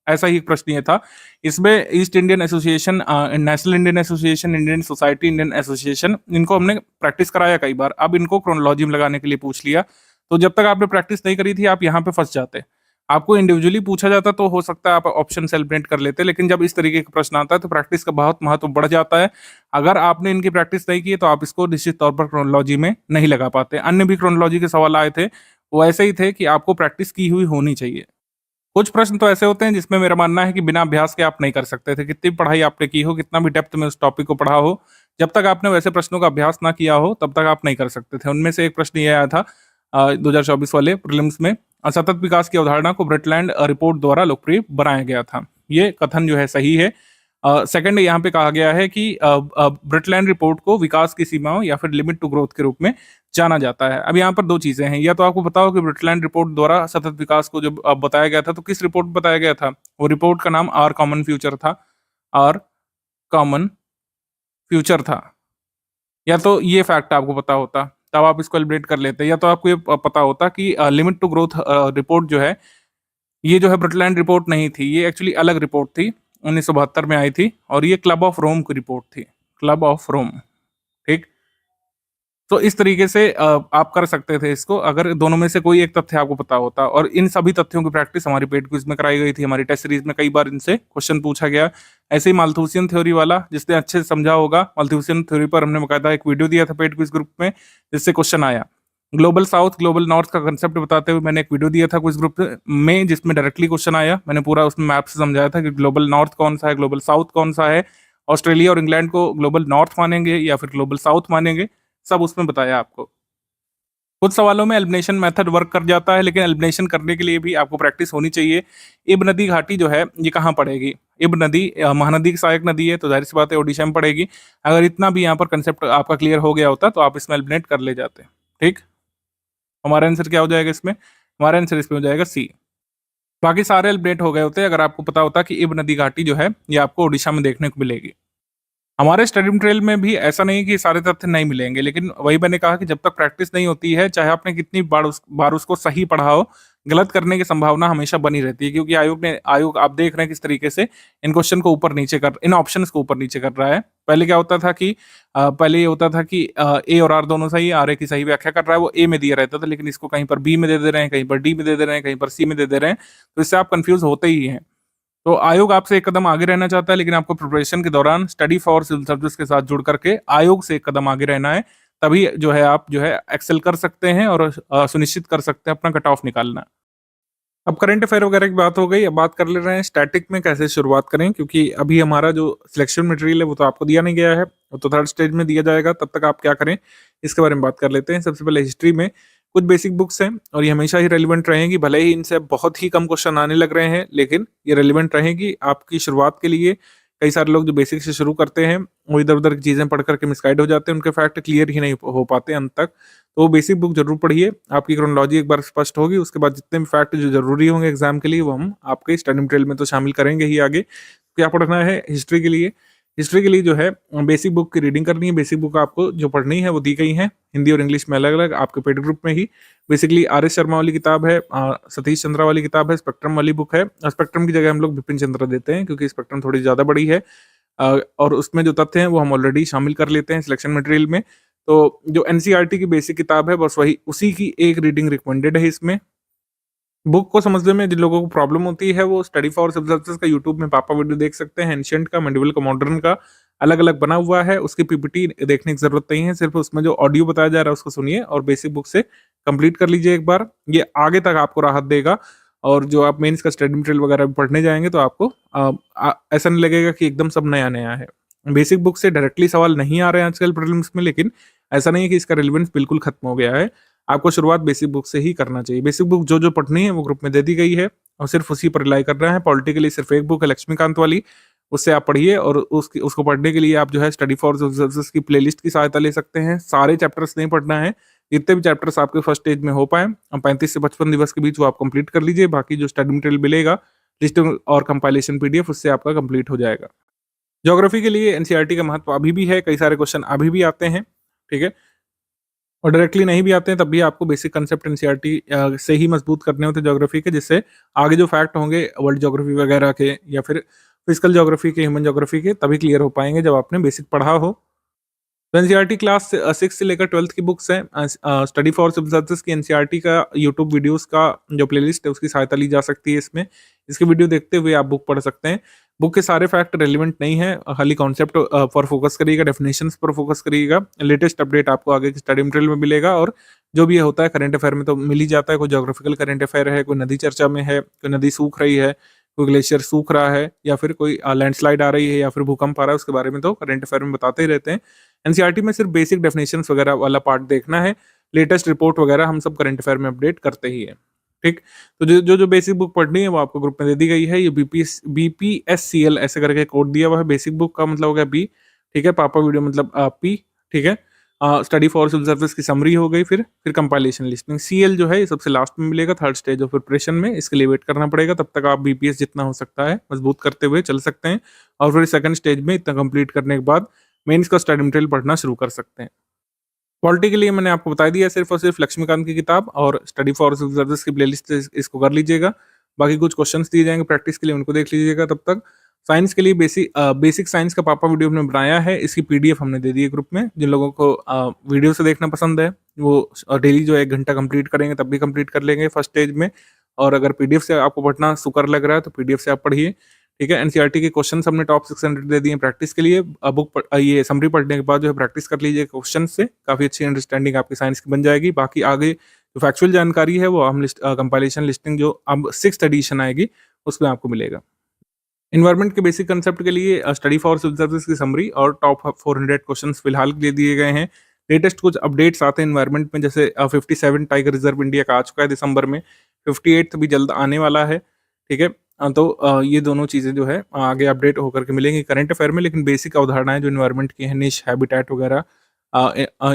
ऐसा ही एक प्रश्न ये था। इसमें east Indian association, national Indian association, Indian society Indian association, इनको हमने प्रैक्टिस कराया कई बार, अब इनको क्रोनोलॉजी में लगाने के लिए पूछ लिया। तो जब तक आपने प्रैक्टिस नहीं करी थी आप यहाँ पे फंस जाते। आपको इंडिविजुअली पूछा जाता तो हो सकता है आप ऑप्शन सेलिब्रेट कर लेते, लेकिन जब इस तरीके का प्रश्न आता है तो प्रैक्टिस का बहुत महत्व बढ़ जाता है। अगर आपने इनकी प्रैक्टिस नहीं की तो आप इसको निश्चित तौर पर क्रोनोलॉजी में नहीं लगा पाते। अन्य भी क्रोनोलॉजी के सवाल आए थे, वो ऐसे ही थे कि आपको प्रैक्टिस की हुई होनी चाहिए। कुछ प्रश्न तो ऐसे होते हैं जिसमें मेरा मानना है कि बिना अभ्यास के आप नहीं कर सकते थे, कितनी पढ़ाई आपने की हो, कितना भी डेप्थ में उस टॉपिक को पढ़ा हो, जब तक आपने वैसे प्रश्नों का अभ्यास ना किया हो तब तक आप नहीं कर सकते थे। उनमें से एक प्रश्न ये आया था 2024 वाले प्रीलिम्स में, सतत विकास की अवधारणा को ब्रिटलैंड रिपोर्ट द्वारा लोकप्रिय बनाया गया था। ये कथन जो है सही है। सेकंड यहाँ पे कहा गया है कि ब्रिटलैंड रिपोर्ट को विकास की सीमाओं या फिर लिमिट टू ग्रोथ के रूप में जाना जाता है। अब यहाँ पर 2 चीजें हैं, या तो आपको पता हो कि ब्रिटलैंड रिपोर्ट द्वारा सतत विकास को जब बताया गया था तो किस रिपोर्ट में बताया गया था, वो रिपोर्ट का नाम आर कॉमन फ्यूचर था, आर कॉमन फ्यूचर था। या तो ये फैक्ट आपको पता होता तब आप इसको एलिब्रेट कर लेते, या तो आपको ये पता होता कि लिमिट टू ग्रोथ रिपोर्ट जो है ये जो है ब्रिटलैंड रिपोर्ट नहीं थी, ये एक्चुअली अलग रिपोर्ट थी। 1972 में आई थी और ये क्लब ऑफ रोम की रिपोर्ट थी, क्लब ऑफ रोम। ठीक, तो इस तरीके से आप कर सकते थे इसको, अगर दोनों में से कोई एक तथ्य आपको पता होता। और इन सभी तथ्यों की प्रैक्टिस हमारी पेड क्विज में कराई गई थी, हमारी टेस्ट सीरीज में कई बार इनसे क्वेश्चन पूछा गया। ऐसे ही माल्थुसियन थ्योरी वाला, जिसने अच्छे से समझा होगा, माल्थुसियन थ्योरी पर हमने बकायदा एक वीडियो दिया था पेड क्विज ग्रुप में, जिससे क्वेश्चन आया। ग्लोबल साउथ ग्लोबल नॉर्थ का कंसेप्ट बताते हुए मैंने एक वीडियो दिया था क्विज ग्रुप में, जिसमें डायरेक्टली क्वेश्चन आया। मैंने पूरा उसमें मैप से समझाया था कि ग्लोबल नॉर्थ कौन सा है, ग्लोबल साउथ कौन सा है, ऑस्ट्रेलिया और इंग्लैंड को ग्लोबल नॉर्थ मानेंगे या फिर ग्लोबल साउथ मानेंगे, सब उसमें बताया आपको। कुछ सवालों में एलिमिनेशन मेथड वर्क कर जाता है, लेकिन एलिमिनेशन करने के लिए भी आपको प्रैक्टिस होनी चाहिए। इब नदी घाटी जो है ये कहाँ पड़ेगी? इब नदी महानदी की सहायक नदी है, तो जाहिर सी बात है ओडिशा में पड़ेगी। अगर इतना भी यहाँ पर कंसेप्ट आपका क्लियर हो गया होता तो आप इसमें एलिमिनेट कर ले जाते। ठीक, हमारा आंसर क्या हो जाएगा इसमें? हमारा आंसर इसमें हो जाएगा सी। बाकी सारे एलिमिनेट हो गए होते अगर आपको पता होता कि इब नदी घाटी जो है ये आपको ओडिशा में देखने को मिलेगी। हमारे स्टडी मटेरियल में भी ऐसा नहीं कि सारे तथ्य नहीं मिलेंगे, लेकिन वही मैंने कहा कि जब तक प्रैक्टिस नहीं होती है, चाहे आपने कितनी बार उसको सही पढ़ा हो, गलत करने की संभावना हमेशा बनी रहती है। क्योंकि आयोग आप देख रहे हैं किस तरीके से इन क्वेश्चन को ऊपर नीचे कर, इन ऑप्शंस को ऊपर नीचे कर रहा है। पहले क्या होता था कि पहले ये होता था कि ए और आर दोनों सही, आर ए की सही व्याख्या कर रहा है, वो ए में दिया रहता था, लेकिन इसको कहीं पर बी में दे दे रहे हैं, कहीं पर डी में दे दे रहे हैं, कहीं पर सी में दे दे रहे हैं, तो इससे आप कंफ्यूज होते ही हैं। तो आयोग आपसे एक कदम आगे रहना चाहता है, लेकिन आपको प्रिपरेशन के दौरान स्टडी फॉर सिविल सर्विस के साथ जुड़ करके आयोग से एक कदम आगे रहना है, तभी जो है आप जो है एक्सेल कर सकते हैं और सुनिश्चित कर सकते हैं अपना कट ऑफ निकालना। अब करंट अफेयर वगैरह की बात हो गई, अब बात कर ले रहे हैं स्टैटिक में कैसे शुरुआत करें, क्योंकि अभी हमारा जो सिलेक्शन मटेरियल है वो तो आपको दिया नहीं गया है, वो तो थर्ड स्टेज में दिया जाएगा। तब तक आप क्या करें इसके बारे में बात कर लेते हैं। सबसे पहले हिस्ट्री में कुछ बेसिक बुक्स हैं और ये हमेशा ही रेलिवेंट रहेंगी, भले ही इनसे बहुत ही कम क्वेश्चन आने लग रहे हैं, लेकिन ये रेलिवेंट रहेगी आपकी शुरुआत के लिए। कई सारे लोग जो बेसिक से शुरू करते हैं वो इधर उधर की चीजें पढ़ करके मिसगाइड हो जाते हैं, उनके फैक्ट क्लियर ही नहीं हो पाते अंत तक। तो वो बेसिक बुक जरूर पढ़िए, आपकी क्रोनोलॉजी एक बार स्पष्ट होगी, उसके बाद जितने भी फैक्ट जो जरूरी होंगे एग्जाम के लिए वो हम आपके स्टडी मटेरियल में तो शामिल करेंगे ही। आगे क्या पढ़ना है हिस्ट्री के लिए? हिस्ट्री के लिए जो है बेसिक बुक की रीडिंग करनी है। बेसिक बुक आपको जो पढ़नी है वो दी गई है हिंदी और इंग्लिश में अलग अलग आपके पेड ग्रुप में ही। बेसिकली आर एस शर्मा वाली किताब है, सतीश चंद्रा वाली किताब है, स्पेक्ट्रम वाली बुक है। स्पेक्ट्रम की जगह हम लोग बिपिन चंद्रा देते हैं क्योंकि स्पेक्ट्रम थोड़ी ज्यादा बड़ी है और उसमें जो तथ्य हैं वो हम ऑलरेडी शामिल कर लेते हैं सिलेक्शन मटेरियल में। तो जो एनसीईआरटी की बेसिक किताब है बस वही उसी की एक रीडिंग रिकमेंडेड है। इसमें बुक को समझने में जिन लोगों को प्रॉब्लम होती है वो स्टडी फॉर सिविल सर्विसेज का यूट्यूब में पापा वीडियो देख सकते हैं। एंशिएंट का, मेडिवल का, मॉडर्न का अलग अलग बना हुआ है, उसकी पीपीटी देखने की जरूरत नहीं है, सिर्फ उसमें जो ऑडियो बताया जा रहा है उसको सुनिए और बेसिक बुक से कंप्लीट कर लीजिए एक बार। ये आगे तक आपको राहत देगा और जो आप मेंस का स्टडी मटेरियल वगैरह पढ़ने जाएंगे तो आपको ऐसा नहीं लगेगा कि एकदम सब नया नया है। बेसिक बुक से डायरेक्टली सवाल नहीं आ रहे हैं आजकल प्रीलिम्स में, लेकिन ऐसा नहीं है कि इसका रिलेवेंस बिल्कुल खत्म हो गया है। आपको शुरुआत बेसिक बुक से ही करना चाहिए। बेसिक बुक जो जो पढ़नी है वो ग्रुप में दे दी गई है और सिर्फ उसी पर रिलाई करना है। पॉलिटिकली सिर्फ एक बुक है लक्ष्मीकांत वाली, उससे आप पढ़िए और उसको पढ़ने के लिए आप जो है स्टडी फॉर सर्विसेज की प्लेलिस्ट की सहायता ले सकते हैं। सारे चैप्टर्स नहीं पढ़ना है, जितने भी चैप्टर्स आपके फर्स्ट स्टेज में हो पाए 35 से 55 दिवस के बीच वो आप कंप्लीट कर लीजिए। बाकी जो स्टडी मटेरियल मिलेगा लिस्ट और कंपाइलेशन पीडीएफ उससे आपका कंप्लीट हो जाएगा। ज्योग्राफी के लिए एनसीईआरटी का महत्व अभी भी है, कई सारे क्वेश्चन अभी भी आते हैं, ठीक है, और डायरेक्टली नहीं भी आते हैं तब भी आपको बेसिक कंसेप्ट एनसीईआरटी से ही मजबूत करने होते हैं ज्योग्राफी के, जिससे आगे जो फैक्ट होंगे वर्ल्ड ज्योग्राफी वगैरह के या फिर फिजिकल ज्योग्राफी के, ह्यूमन ज्योग्राफी के, तभी क्लियर हो पाएंगे जब आपने बेसिक पढ़ा हो। तो एनसीईआरटी क्लास 6 से लेकर 12th की बुक्स हैं। स्टडी फॉर सिविल सर्विसेज की एनसीईआरटी का यूट्यूब वीडियोस का जो प्लेलिस्ट है उसकी सहायता ली जा सकती है। इसमें इसके वीडियो देखते हुए आप बुक पढ़ सकते हैं। बुक के सारे फैक्ट रेलिवेंट नहीं है, खाली कॉन्सेप्ट पर फोकस करिएगा, डेफिनेशंस पर फोकस करिएगा। लेटेस्ट अपडेट आपको आगे की स्टडी मटेरियल में मिलेगा और जो भी होता है करंट अफेयर में तो मिल ही जाता है। कोई ज्योग्राफिकल करंट अफेयर है, कोई नदी चर्चा में है, कोई नदी सूख रही है, कोई ग्लेशियर सूख रहा है या फिर कोई लैंडस्लाइड आ रही है या फिर भूकंप आ रहा है, उसके बारे में तो करंट अफेयर में बताते ही रहते हैं। एनसीईआरटी में सिर्फ बेसिक डेफिनेशंस वगैरह वाला पार्ट देखना है, लेटेस्ट रिपोर्ट वगैरह हम सब करंट अफेयर में अपडेट करते ही है। ठीक, तो जो बेसिक बुक पढ़नी है वो आपको ग्रुप में दे दी गई है। ये BPSCL ऐसे करके कोड दिया हुआ है। बेसिक बुक का मतलब हो गया बी, ठीक है, पापा वीडियो मतलब पी, ठीक है, स्टडी फॉर सिविल सर्विस की समरी हो गई, फिर कंपाइलेशन लिस्टिंग। सीएल जो है ये सबसे लास्ट में मिलेगा, थर्ड स्टेज ऑफ प्रिपरेशन में, इसके लिए वेट करना पड़ेगा। तब तक आप बीपीएस जितना हो सकता है मजबूत करते हुए चल सकते हैं और फिर सेकंड स्टेज में इतना कंप्लीट करने के बाद मेंस का स्टडी मटेरियल पढ़ना शुरू कर सकते हैं। पॉलिटी के लिए मैंने आपको बता दिया, सिर्फ और सिर्फ लक्ष्मीकांत की किताब और स्टडी फॉर सिविल सर्विस की प्लेलिस्ट इसको कर लीजिएगा। बाकी कुछ क्वेश्चंस दिए जाएंगे प्रैक्टिस के लिए, उनको देख लीजिएगा। तब तक साइंस के लिए बेसिक साइंस का पापा वीडियो हमने बनाया है, इसकी पीडीएफ हमने दे दी है ग्रुप में। जिन लोगों को वीडियो से देखना पसंद है वो डेली जो 1 घंटा कंप्लीट करेंगे तब भी कंप्लीट कर लेंगे फर्स्ट स्टेज में। और अगर पीडीएफ से आपको पढ़ना सुकर लग रहा है तो पीडीएफ से आप पढ़िए, ठीक है। एनसीईआरटी के क्वेश्चन हमने टॉप 600 दे दिए प्रैक्टिस के लिए। ये समरी पढ़ने के बाद जो है प्रैक्टिस कर लीजिए क्वेश्चन से, काफ़ी अच्छी अंडरस्टैंडिंग आपकी साइंस की बन जाएगी। बाकी आगे जो फैक्चुअल जानकारी है वो हम कंपाइलेशन लिस्टिंग जो अब 6th एडिशन आएगी उसमें आपको मिलेगा। इन्वायरमेंट के बेसिक कंसेप्ट के लिए स्टडी फॉर सिविल सर्विस की समरी और टॉप 400 क्वेश्चंस फिलहाल के लिए दिए गए हैं। लेटेस्ट कुछ अपडेट्स आते हैं इन्वायरमेंट में, जैसे 57 टाइगर रिजर्व इंडिया का आ चुका है दिसंबर में, 58 भी जल्द आने वाला है, ठीक है। तो ये दोनों चीज़ें जो है आगे अपडेट होकर के मिलेंगी करंट अफेयर में। लेकिन बेसिक अवधारणाएं जो इन्वायरमेंट की है, निश, हैबिटेट वगैरह,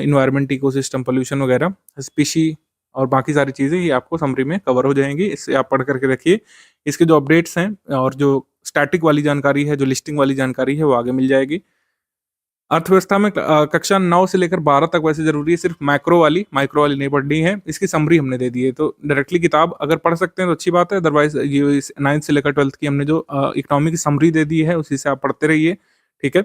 इन्वायरमेंट, इकोसिस्टम, पोल्यूशन वगैरह, स्पीशी और बाकी सारी चीज़ें ये आपको समरी में कवर हो जाएंगी। इससे आप पढ़ करके रखिए। इसके जो अपडेट्स हैं और जो स्टैटिक वाली जानकारी है, जो लिस्टिंग वाली जानकारी है, वो आगे मिल जाएगी। अर्थव्यवस्था में कक्षा 9 से लेकर 12 तक वैसे जरूरी है, सिर्फ माइक्रो वाली नहीं पढ़नी है। इसकी समरी हमने दे दी है, तो डायरेक्टली किताब अगर पढ़ सकते हैं तो अच्छी बात है। अदरवाइज ये 9th से लेकर 12th की हमने जो इकोनॉमी की समरी दे दी है उसी से आप पढ़ते रहिए, ठीक है।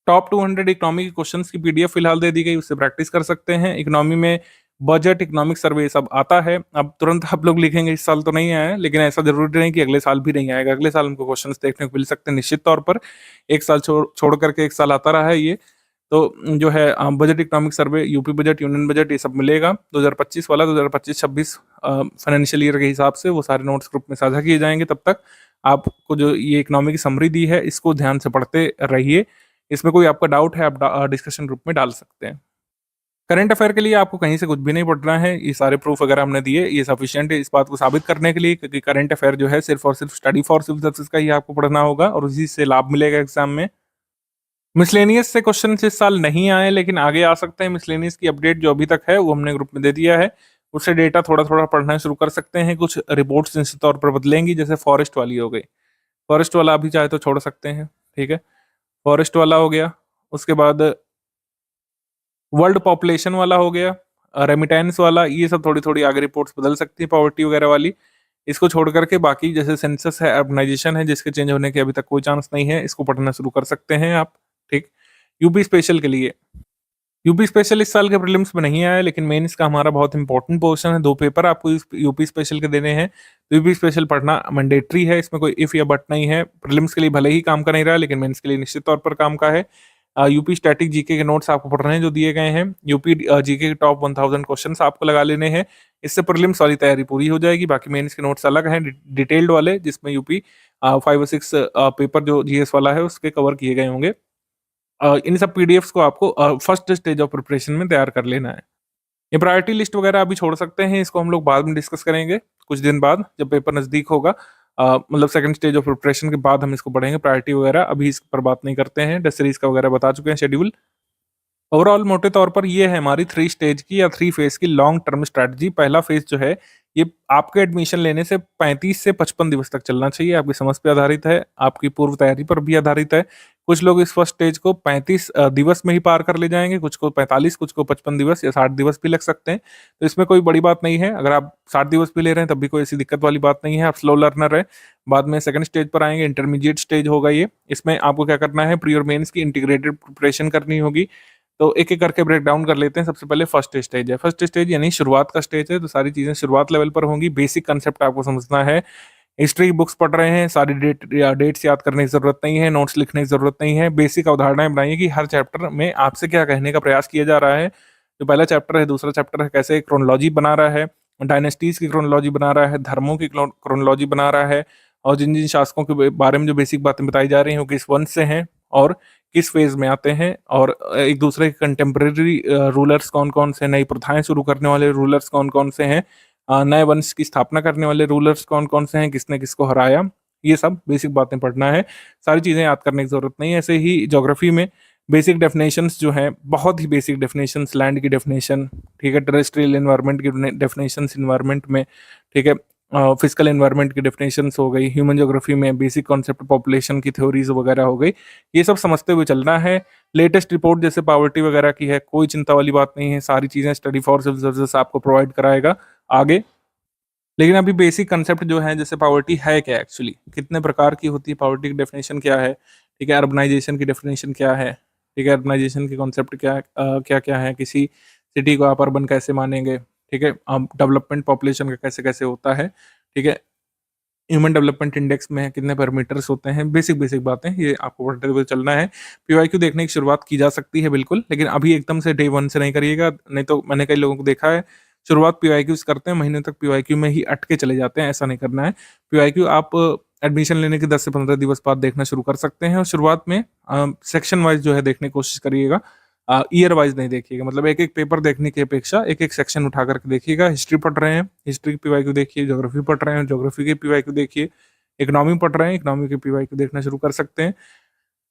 टॉप 200 इकोनॉमी के क्वेश्चंस की पीडीएफ फिलहाल दे दी गई, उससे प्रैक्टिस कर सकते हैं। इकोनॉमी में बजट, इकोनॉमिक सर्वे सब आता है। अब तुरंत आप लोग लिखेंगे इस साल तो नहीं आया है, लेकिन ऐसा जरूरी नहीं कि अगले साल भी नहीं आएगा। अगले साल हमको क्वेश्चंस देखने को मिल सकते हैं निश्चित तौर पर। एक साल छोड़ करके एक साल आता रहा है ये, तो जो है budget, economic survey, UP budget, union budget, ये सब मिलेगा 2025 वाला। 2025-26 फाइनेंशियल ईयर के हिसाब से वो सारे नोट्स ग्रुप में साझा किए जाएंगे। तब तक आपको जो ये इकोनॉमी की समरी दी है इसको ध्यान से पढ़ते रहिए। इसमें कोई आपका डाउट है आप डिस्कशन ग्रुप में डाल सकते हैं। करंट अफेयर के लिए आपको कहीं से कुछ भी नहीं पढ़ना है, ये सारे प्रूफ वगैरह हमने दिए, ये सफिशिएंट है इस बात को साबित करने के लिए, क्योंकि करंट अफेयर जो है सिर्फ और सिर्फ स्टडी फॉर सिविल सर्विस का ही आपको पढ़ना होगा और उसी से लाभ मिलेगा एग्जाम में। मिसलेनियस से क्वेश्चन इस साल नहीं आए, लेकिन आगे आ सकते हैं। मिसलेनियस की अपडेट जो अभी तक है वो हमने ग्रुप में दे दिया है, उससे डेटा थोड़ा थोड़ा पढ़ना शुरू कर सकते हैं। कुछ रिपोर्ट्स निश्चित तौर पर बदलेंगी, जैसे फॉरेस्ट वाली हो गई, फॉरेस्ट वाला अभी चाहे तो छोड़ सकते हैं, ठीक है। फॉरेस्ट वाला हो गया, उसके बाद वर्ल्ड पॉपुलेशन वाला हो गया, रेमिटेंस वाला, ये सब थोड़ी थोड़ी आगे रिपोर्ट्स बदल सकती है, पॉवर्टी वगैरह वाली। इसको छोड़ करके बाकी जैसे सेंसस है, अर्बनाइजेशन है, जिसके चेंज होने के अभी तक कोई चांस नहीं है, इसको पढ़ना शुरू कर सकते हैं आप, ठीक। यूपी स्पेशल के लिए, यूपी स्पेशल इस साल के प्रीलिम्स में नहीं आया, लेकिन मेंस का हमारा बहुत इंपॉर्टेंट पोर्शन है। 2 पेपर आपको यूपी स्पेशल के देने हैं, तो यूपी स्पेशल पढ़ना मैंडेटरी है, इसमें कोई इफ या बट नहीं है। प्रीलिम्स के लिए भले ही काम का नहीं रहा, लेकिन मेंस के लिए निश्चित तौर पर काम का है। यूपी स्टैटिक जीके के नोट्स आपको पढ़ने हैं जो दिए गए हैं। यूपी जीके के टॉप 1000 क्वेश्चंस आपको लगा लेने हैं, इससे प्रीलिम्स वाली तैयारी पूरी हो जाएगी। बाकी मेंस के नोट्स अलग हैं, डिटेल्ड वाले, जिसमें यूपी 5 और 6 पेपर जो जीएस वाला है उसके कवर किए गए होंगे। इन सब पीडीएफ्स को आपको फर्स्ट स्टेज ऑफ प्रिपरेशन में तैयार कर लेना है। ये प्रायोरिटी लिस्ट वगैरह अभी छोड़ सकते हैं, इसको हम लोग बाद में डिस्कस करेंगे कुछ दिन बाद, जब पेपर नजदीक होगा। मतलब सेकंड स्टेज ऑफ प्रिपरेशन के बाद हम इसको पढ़ेंगे प्रायोरिटी वगैरह, अभी इस पर बात नहीं करते हैं। टेस्ट सीरीज का वगैरह बता चुके हैं शेड्यूल। ओवरऑल मोटे तौर पर ये है हमारी 3 स्टेज की या 3 फेज की लॉन्ग टर्म स्ट्रैटेजी। पहला फेज जो है ये आपके एडमिशन लेने से 35 से 55 दिवस तक चलना चाहिए, आपकी समझ पे आधारित है, आपकी पूर्व तैयारी पर भी आधारित है। कुछ लोग इस फर्स्ट स्टेज को 35 दिवस में ही पार कर ले जाएंगे, कुछ को 45, कुछ को 55 दिवस या 60 दिवस भी लग सकते हैं। तो इसमें कोई बड़ी बात नहीं है, अगर आप 60 दिवस भी ले रहे हैं तब भी कोई ऐसी दिक्कत वाली बात नहीं है, आप स्लो लर्नर है। बाद में सेकंड स्टेज पर आएंगे, इंटरमीडिएट स्टेज होगा ये। इसमें आपको क्या करना है, प्री और मेंस की इंटीग्रेटेड प्रिपरेशन करनी होगी। तो एक एक करके ब्रेक डाउन कर लेते हैं। सबसे पहले फर्स्ट स्टेज है, फर्स्ट स्टेज यानी शुरुआत का स्टेज है, तो सारी चीजें शुरुआत लेवल पर होंगी। बेसिक कंसेप्ट आपको समझना है। हिस्ट्री बुक्स पढ़ रहे हैं, सारी डेट्स याद करने की जरूरत नहीं है, नोट्स लिखने की जरूरत नहीं है। बेसिक अवधारणाएं बनाइए कि हर चैप्टर में आपसे क्या कहने का प्रयास किया जा रहा है। जो पहला चैप्टर है, दूसरा चैप्टर है, कैसे क्रोनोलॉजी बना रहा है, डायनेस्टीज की क्रोनोलॉजी बना रहा है, धर्मों की क्रोनोलॉजी बना रहा है, और जिन जिन शासकों के बारे में जो बेसिक बातें बताई जा रही हैं वो किस वंश से हैं और किस फेज में आते हैं, और एक दूसरे के कंटेम्प्रेरी रूलर्स कौन कौन से, नई प्रथाएं शुरू करने वाले रूलर्स कौन कौन से हैं, नए वंश की स्थापना करने वाले रूलर्स कौन कौन से हैं, किसने किसको हराया, ये सब बेसिक बातें पढ़ना है। सारी चीज़ें याद करने की जरूरत नहीं है। ऐसे ही ज्योग्राफी में बेसिक डेफिनेशंस जो हैं, बहुत ही बेसिक डेफिनेशंस, लैंड की डेफिनेशन, ठीक है, टेरेस्ट्रियल एनवायरनमेंट की डेफिनेशंस एनवायरनमेंट में, ठीक है, फिजिकल एनवायरनमेंट की डेफिनेशंस हो गई, ह्यूमन ज्योग्राफी में बेसिक कॉन्सेप्ट पॉपुलेशन की थ्योरीज वगैरह हो गई, ये सब समझते हुए चलना है। लेटेस्ट रिपोर्ट जैसे पॉवर्टी वगैरह की है, कोई चिंता वाली बात नहीं है, सारी चीज़ें स्टडी फॉर सिविल सर्विसेज आपको प्रोवाइड कराएगा आगे। लेकिन अभी बेसिक कंसेप्ट जो है, जैसे पॉवर्टी है क्या एक्चुअली, कितने प्रकार की होती है, पॉवर्टी की डेफिनेशन क्या है, ठीक है, अर्बनाइजेशन की डेफिनेशन क्या है, ठीक है, अर्बनाइजेशन की कॉन्सेप्ट क्या क्या है, किसी सिटी को आप अर्बन कैसे मानेंगे, ठीक है, डेवलपमेंट पॉपुलेशन का कैसे कैसे होता है, ठीक है, ह्यूमन डेवलपमेंट इंडेक्स में कितने पैरामीटर्स होते हैं, बेसिक बेसिक बातें ये आपको पढ़ते हुए चलना है। पीवाईक्यू देखने की शुरुआत की जा सकती है बिल्कुल, लेकिन अभी एकदम से डे वन से नहीं करिएगा, नहीं तो मैंने कई लोगों को देखा है शुरुआत पीवाईक्यूज करते हैं, महीने तक पीवाईक्यू में ही अटके चले जाते हैं, ऐसा नहीं करना है। पीवाईक्यू आप एडमिशन लेने के 10 से 15 दिवस बाद देखना शुरू कर सकते हैं, और शुरुआत में सेक्शन वाइज जो है देखने की कोशिश करिएगा, ईयर वाइज नहीं देखिएगा, मतलब एक एक पेपर देखने की अपेक्षा एक एक सेक्शन उठा करके देखिएगा। हिस्ट्री पढ़ रहे हैं, हिस्ट्री की पीवाईक्यू देखिए, ज्योग्राफी पढ़ रहे हैं, ज्योग्राफी की पीवाईक्यू देखिए, इकोनॉमी पढ़ रहे हैं, इकोनॉमी की पीवाईक्यू देखना शुरू कर सकते हैं।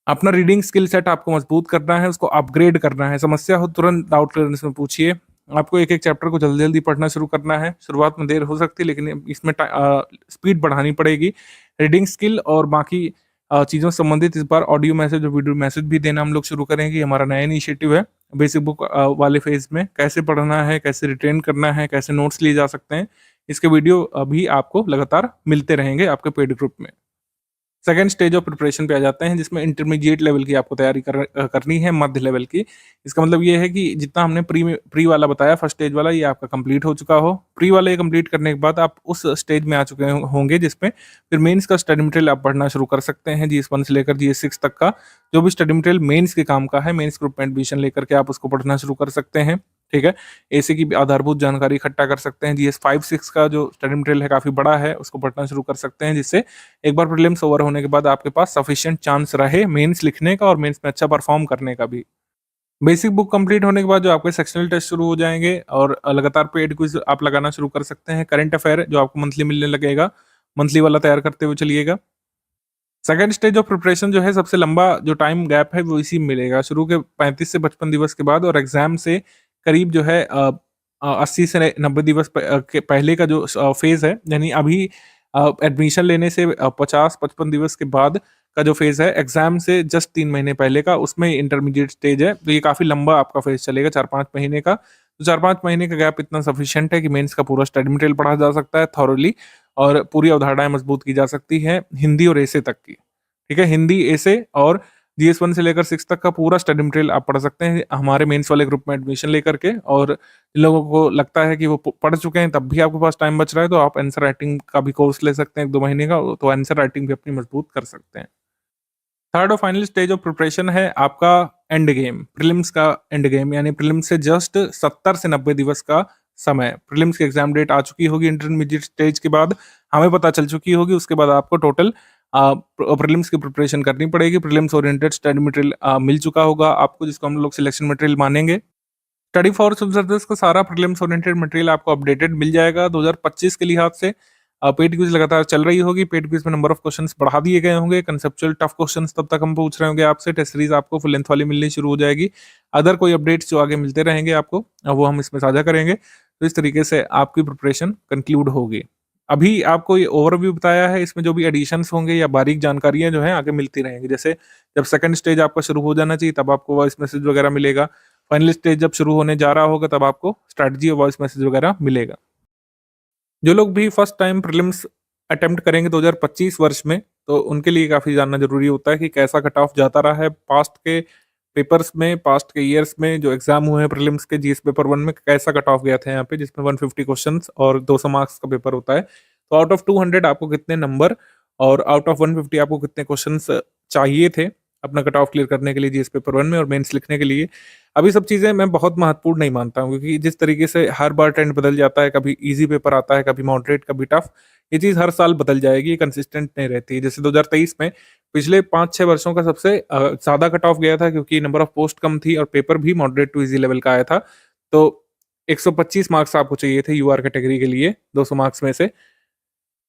अपना रीडिंग स्किल सेट आपको मजबूत करना है, उसको अपग्रेड करना है, समस्या हो तुरंत डाउट क्लियरेंस में पूछिए। आपको एक एक चैप्टर को जल्दी जल्दी पढ़ना शुरू करना है, शुरुआत में देर हो सकती है लेकिन इसमें स्पीड बढ़ानी पड़ेगी। रीडिंग स्किल और बाकी चीज़ों से संबंधित इस बार ऑडियो मैसेज और वीडियो मैसेज भी देना हम लोग शुरू करेंगे, ये हमारा नया इनिशिएटिव है। बेसिक बुक वाले फेज में कैसे पढ़ना है, कैसे रिटेन करना है, कैसे नोट्स लिए जा सकते हैं, इसके वीडियो अभी आपको लगातार मिलते रहेंगे आपके पेड ग्रुप में। सेकंड स्टेज ऑफ प्रिपरेशन पे आ जाते हैं, जिसमें इंटरमीडिएट लेवल की आपको तैयारी करनी है, मध्य लेवल की। इसका मतलब ये है कि जितना हमने प्री वाला बताया, फर्स्ट स्टेज वाला, ये आपका कंप्लीट हो चुका हो। प्री वाला ये कंप्लीट करने के बाद आप उस स्टेज में आ चुके होंगे जिसमें फिर मेंस का स्टडी मटेरियल आप पढ़ना शुरू कर सकते हैं, GS1 से लेकर GS6 तक का जो भी स्टडी मटेरियल मेंस के काम का है, मेंस ग्रुप में एडमिशन लेकर के आप उसको पढ़ना शुरू कर सकते हैं, ठीक है। एसी की भी आधारभूत जानकारी इकट्ठा कर सकते हैं। GS5-6 का जो स्टडी मटेरियल है काफी बड़ा है, उसको पढ़ना शुरू कर सकते हैं, जिससे एक बार प्रीलिम्स ओवर होने के बाद आपके पास सफिशिएंट चांस रहे मेंस लिखने का और मेंस में अच्छा परफॉर्म करने का भी। बेसिक बुक कंप्लीट होने के बाद जो आपके सेक्शनल टेस्ट शुरू हो जाएंगे और लगातार पेड क्विज आप लगाना शुरू कर सकते हैं। करंट अफेयर जो आपको मंथली मिलने लगेगा, मंथली वाला तैयार करते हुए चलिएगा। सेकंड स्टेज ऑफ प्रिपरेशन जो है, सबसे लंबा जो टाइम गैप है वो इसी में मिलेगा, शुरू के 35 से 55 दिवस के बाद, और एग्जाम से करीब जो है 80 से 90 दिवस के पहले का जो फेज है, यानी अभी एडमिशन लेने से 50-55 दिवस के बाद का जो फेज है, एग्जाम से जस्ट 3 महीने पहले का, उसमें इंटरमीडिएट स्टेज है। तो ये काफी लंबा आपका फेज चलेगा, 4-5 महीने का। तो 4-5 महीने का गैप इतना सफिशिएंट है कि मेंस का पूरा स्टडी मटेरियल पढ़ा जा सकता है थॉरोली, और पूरी अवधारणाएं मजबूत की जा सकती हैं, हिंदी और एसे तक की, ठीक है। हिंदी, एसे और GS1 से लेकर 6 तक का पूरा स्टडी मटेरियल आप पढ़ सकते हैं हमारे मेंस वाले ग्रुप में एडमिशन लेकर के। और जिन लोगों को लगता है कि वो पढ़ चुके हैं तब भी आपके पास टाइम बच रहा है, तो आप आंसर राइटिंग का भी कोर्स ले सकते हैं 1-2 महीने का, तो आंसर राइटिंग भी अपनी मजबूत कर सकते हैं। थर्ड और फाइनल स्टेज ऑफ प्रिपरेशन है आपका एंड गेम, प्रीलिम्स का एंड गेम, यानी प्रीलिम्स से जस्ट 70 से 90 दिवस का समय। प्रीलिम्स की एग्जाम डेट आ चुकी होगी, इंटरमीडिएट स्टेज के बाद हमें पता चल चुकी होगी, उसके बाद आपको टोटल प्रीलिम्स की प्रिपरेशन करनी पड़ेगी। प्रीलिम्स ओरिएंटेड स्टडी मटेरियल मिल चुका होगा आपको, जिसको हम लोग सिलेक्शन मटेरियल मानेंगे। स्टडी फॉर सिविल सर्विसेज का सारा प्रीलिम्स ओरिएंटेड मटेरियल आपको अपडेटेड मिल जाएगा 2025 के लिहाज से। पेड क्विज लगातार चल रही होगी, पेड क्विज में नंबर ऑफ क्वेश्चंस बढ़ा दिए गए होंगे, कंसेप्चुअल टफ क्वेश्चंस तब तक हम पूछ रहे होंगे आपसे, टेस्ट सीरीज आपको फुल लेंथ वाली मिलनी शुरू हो जाएगी। अदर कोई अपडेट्स जो आगे मिलते रहेंगे आपको, वो हम इसमें साझा करेंगे। तो इस तरीके से आपकी प्रिपरेशन कंक्लूड होगी। अभी आपको ये ओवरव्यू बताया है, इसमें जो भी एडिशंस होंगे या बारीक जानकारियां जो है आगे मिलती रहेंगी। जैसे जब सेकंड स्टेज आपका शुरू हो जाना चाहिए तब आपको वॉइस मैसेज वगैरह मिलेगा, फाइनल स्टेज जब शुरू होने जा रहा होगा तब आपको स्ट्रैटेजी और वॉइस मैसेज वगैरह मिलेगा। जो लोग भी फर्स्ट टाइम प्रीलिम्स अटेम्प्ट करेंगे 2025 वर्ष में, तो उनके लिए काफ़ी जानना जरूरी होता है कि कैसा कट ऑफ जाता रहा है पास्ट के पेपर्स में, पास्ट के ईयर्स में जो एग्जाम हुए हैं प्रीलिम्स के। जीएस पेपर 1 में कैसा कट ऑफ गया था यहाँ पे, जिसमें 150 क्वेश्चंस और 200 मार्क्स का पेपर होता है। तो आउट ऑफ 200 आपको कितने नंबर और आउट ऑफ 150 आपको कितने क्वेश्चंस चाहिए थे अपना कट ऑफ क्लियर करने के लिए जीएस पेपर 1 में और मेंस लिखने के लिए। अभी सब चीज़ें मैं बहुत महत्वपूर्ण नहीं मानता हूँ, क्योंकि जिस तरीके से हर बार ट्रेंड बदल जाता है, कभी इजी पेपर आता है, कभी मॉडरेट, कभी टफ, ये चीज़ हर साल बदल जाएगी, कंसिस्टेंट नहीं रहती। जैसे 2023 में पिछले 5-6 वर्षों का सबसे ज़्यादा कट ऑफ गया था, क्योंकि नंबर ऑफ पोस्ट कम थी और पेपर भी मॉडरेट टू इजी लेवल का आया था। तो 125 मार्क्स आपको चाहिए थे यूआर कैटेगरी के लिए 200 मार्क्स में से,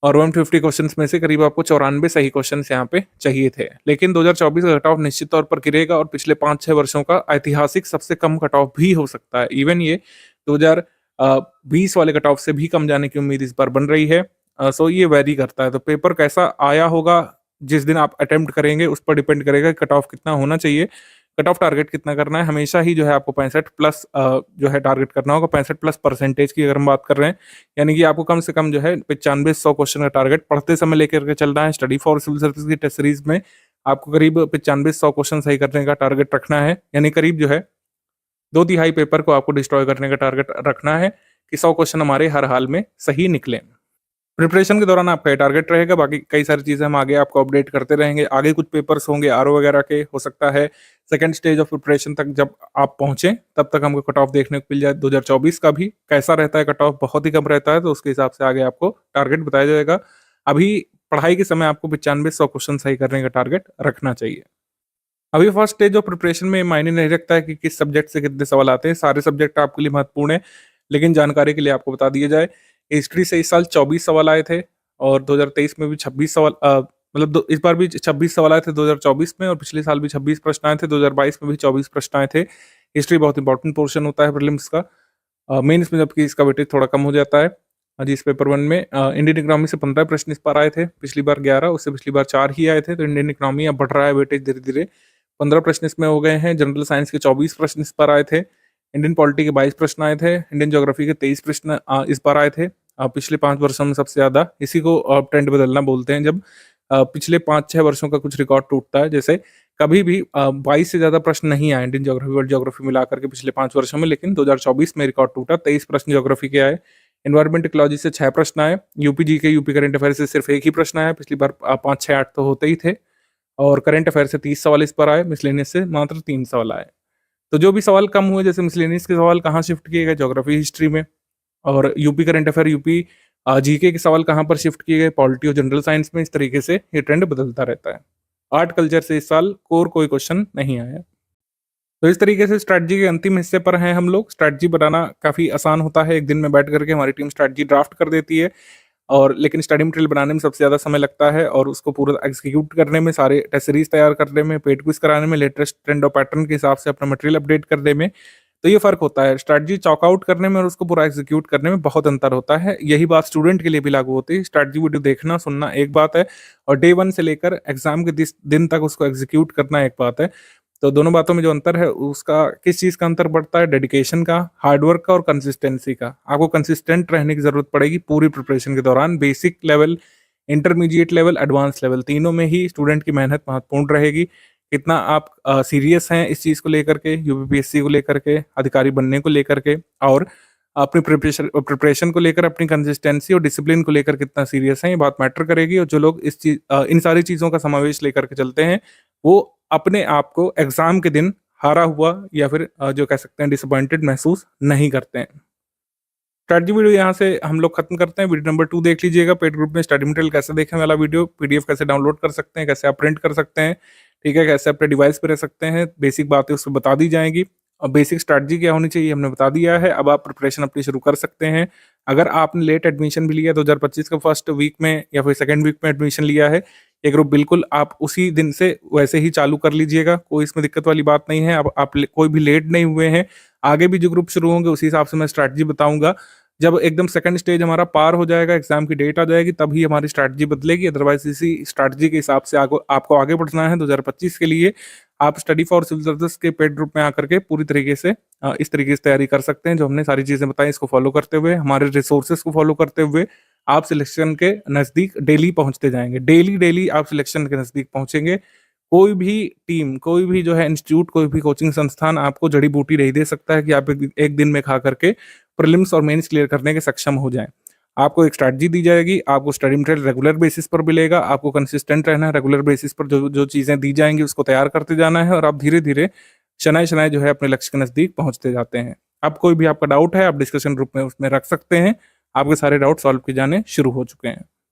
और 150 क्वेश्चंस में से करीब आपको 94 सही क्वेश्चंस यहाँ पे चाहिए थे। लेकिन 2024 का कट ऑफ निश्चित तौर पर गिरेगा और पिछले 5-6 वर्षों का ऐतिहासिक सबसे कम कट ऑफ भी हो सकता है। इवन ये 2020 वाले कट ऑफ से भी कम जाने की उम्मीद इस बार बन रही है। सो ये वेरी करता है, तो पेपर कैसा आया होगा जिस दिन आप अटेम्प्ट करेंगे उस पर डिपेंड करेगा कट ऑफ कितना होना चाहिए। कट ऑफ टारगेट कितना करना है, हमेशा ही जो है आपको 65 प्लस जो है टारगेट करना होगा। 65 प्लस परसेंटेज की अगर हम बात कर रहे हैं, यानी कि आपको कम से कम जो है 95-100 क्वेश्चन का टारगेट पढ़ते समय लेकर के चलना है। स्टडी फॉर सिविल सर्विस की टेस्ट सीरीज में आपको करीब 95-100 क्वेश्चन सही करने का टारगेट रखना है, यानी करीब जो है 2/3 पेपर को आपको डिस्ट्रॉय करने का टारगेट रखना है कि 100 क्वेश्चन हमारे हर हाल में सही निकले। प्रिपरेशन के दौरान आपका ये टारगेट रहेगा, बाकी कई सारी चीज़ें हम आगे आपको अपडेट करते रहेंगे। आगे कुछ पेपर्स होंगे आरओ वगैरह के, हो सकता है सेकंड स्टेज ऑफ प्रिपरेशन तक जब आप पहुंचे तब तक हमको कट ऑफ देखने को मिल जाए। 2024 का भी कैसा रहता है, कट ऑफ बहुत ही कम रहता है, तो उसके हिसाब से आगे आपको टारगेट बताया जाएगा। अभी पढ़ाई के समय आपको 95-100 क्वेश्चन सही करने का टारगेट रखना चाहिए। अभी फर्स्ट स्टेज ऑफ प्रिपरेशन में मायने नहीं रखता है कि किस सब्जेक्ट से कितने सवाल आते हैं, सारे सब्जेक्ट आपके लिए महत्वपूर्ण है, लेकिन जानकारी के लिए आपको बता दिया जाए। हिस्ट्री से इस साल 24 सवाल आए थे और 2023 में भी 26 सवाल मतलब इस बार भी 26 सवाल आए थे 2024 में, और पिछले साल भी 26 प्रश्न आए थे। 2022 में भी 24 प्रश्न आए थे। हिस्ट्री बहुत इंपॉर्टेंट पोर्शन होता है प्रीलिम्स का, मेंस में जबकि इसका वेटेज थोड़ा कम हो जाता है। जी, इस पेपर 1 में इंडियन इकोनॉमी से 15 प्रश्न इस बार आए थे, पिछली बार 11, उससे पिछली बार 4 ही आए थे। तो इंडियन इकोनॉमी अब बढ़ रहा है वेटेज धीरे धीरे, 15 प्रश्न इसमें हो गए हैं। जनरल साइंस के 24 प्रश्न इस बार आए थे। इंडियन पॉलिटी के 22 प्रश्न आए थे। इंडियन ज्योग्राफी के 23 प्रश्न इस बार आए थे। पिछले 5 वर्षों में सबसे ज्यादा, इसी को ट्रेंड बदलना बोलते हैं, जब पिछले 5-6 वर्षों का कुछ रिकॉर्ड टूटता है। जैसे कभी भी 22 से ज्यादा प्रश्न नहीं आए इंडियन ज्योग्राफी वर्ल्ड ज्योग्राफी मिलाकर के पिछले 5 वर्षों में, लेकिन 2024 में रिकॉर्ड टूटा, 23 प्रश्न ज्योग्राफी के आए। एनवायरमेंट इकोलॉजी से 6 प्रश्न आए। यूपी जी के यूपी करंट अफेयर से सिर्फ 1 ही प्रश्न आया, पिछली बार 5, 6, 8 तो होते ही थे। और करंट अफेयर से 30 सवाल इस बार आए, मिसलेनियस से मात्र 3 सवाल आए। तो जो भी सवाल कम हुए, जैसे मिसलेनियस के सवाल कहाँ शिफ्ट किए गए, ज्योग्राफी हिस्ट्री में, और UP current affair UP GK के सवाल कहाँ पर शिफ्ट किए गए, पॉलिटी और जनरल साइंस में। इस तरीके से ये ट्रेंड बदलता रहता है। आर्ट कल्चर से इस साल कोर कोई क्वेश्चन नहीं आया। तो इस तरीके से स्ट्रैटेजी के अंतिम हिस्से पर हैं हम लोग। स्ट्रैटेजी बनाना काफी आसान होता है, एक दिन में बैठ करके हमारी टीम स्ट्रैटेजी ड्राफ्ट कर देती है, और लेकिन स्टडी मटेरियल बनाने में सबसे ज़्यादा समय लगता है, और उसको पूरा एग्जीक्यूट करने में, सारे टेस्ट सीरीज तैयार करने में, पेड क्विज कराने में, लेटेस्ट ट्रेंड और पैटर्न के हिसाब से अपना मटेरियल अपडेट करने में। तो ये फर्क होता है, स्ट्रैटेजी चॉकआउट करने में और उसको पूरा एग्जीक्यूट करने में बहुत अंतर होता है। यही बात स्टूडेंट के लिए भी लागू होती है। स्ट्रैटेजी वीडियो देखना सुनना एक बात है, और डे 1 से लेकर एग्जाम के दिन तक उसको एग्जीक्यूट करना एक बात है। तो दोनों बातों में जो अंतर है, उसका किस चीज़ का अंतर पड़ता है, डेडिकेशन का, हार्डवर्क का और कंसिस्टेंसी का। आपको कंसिस्टेंट रहने की जरूरत पड़ेगी पूरी प्रिपरेशन के दौरान। Basic level, intermediate level, advance level, तीनों में ही स्टूडेंट की मेहनत महत्वपूर्ण रहेगी। कितना आप सीरियस हैं इस चीज़ को लेकर के, यूपीपीएससी को लेकर के, अधिकारी बनने को लेकर के, और अपनी प्रिपरेशन को लेकर, अपनी कंसिस्टेंसी और डिसिप्लिन को लेकर कितना सीरियस है, ये बात मैटर करेगी। और जो लोग इन सारी चीज़ों का समावेश लेकर के चलते हैं, वो अपने आप को एग्जाम के दिन हारा हुआ या फिर जो कह सकते हैं डिसअपॉइंटेड महसूस नहीं करते हैं। स्ट्रैटेजी वीडियो यहाँ से हम लोग खत्म करते हैं। वीडियो नंबर 2 देख लीजिएगा। पेड ग्रुप में स्टडी मटेरियल कैसे देखें वाला वीडियो, पीडीएफ कैसे डाउनलोड कर सकते हैं, कैसे आप प्रिंट कर सकते हैं, ठीक है, कैसे अपने डिवाइस पे रख सकते हैं, बेसिक बातें उसमें बता दी जाएंगी। और बेसिक स्ट्रैटेजी क्या होनी चाहिए हमने बता दिया है। अब आप प्रिपरेशन अपनी शुरू कर सकते हैं। अगर आपने लेट एडमिशन भी लिया 2025 का फर्स्ट वीक में या फिर सेकेंड वीक में एडमिशन लिया है, ये ग्रुप बिल्कुल आप उसी दिन से वैसे ही चालू कर लीजिएगा, कोई इसमें दिक्कत वाली बात नहीं है। अब आप कोई भी लेट नहीं हुए हैं, आगे भी जो ग्रुप शुरू होंगे उसी हिसाब से मैं स्ट्रैटेजी बताऊंगा। जब एकदम सेकंड स्टेज हमारा पार हो जाएगा, एग्जाम की डेट आ जाएगी, तभी हमारी स्ट्रैटेजी बदलेगी। अदरवाइज इसी स्ट्रैटेजी के हिसाब से आपको आगे बढ़ना है 2025 के लिए। आप स्टडी फॉर सिविल सर्विस के पेड ग्रुप में आकर के पूरी तरीके से इस तरीके से तैयारी कर सकते हैं। जो हमने सारी चीजें बताई, इसको फॉलो करते हुए, हमारे रिसोर्सेज को फॉलो करते हुए आप सिलेक्शन के नजदीक डेली पहुंचते जाएंगे। डेली आप सिलेक्शन के नजदीक पहुंचेंगे। कोई भी टीम, कोई भी जो है इंस्टीट्यूट, कोई भी कोचिंग संस्थान आपको जड़ी बूटी नहीं दे सकता है कि आप एक दिन में खा करके प्रीलिम्स और मेंस क्लियर करने के सक्षम हो जाएं। आपको एक स्ट्रैटेजी दी जाएगी, आपको स्टडी मटेरियल रेगुलर बेसिस पर मिलेगा, आपको कंसिस्टेंट रहना है, रेगुलर बेसिस पर जो जो चीज़ें दी जाएंगी उसको तैयार करते जाना है, और आप धीरे धीरे शनाय शनाय जो है अपने लक्ष्य के नज़दीक पहुंचते जाते हैं। अब कोई भी आपका डाउट है, आप डिस्कशन ग्रुप में उसमें रख सकते हैं। आपके सारे डाउट सॉल्व किए जाने शुरू हो चुके हैं।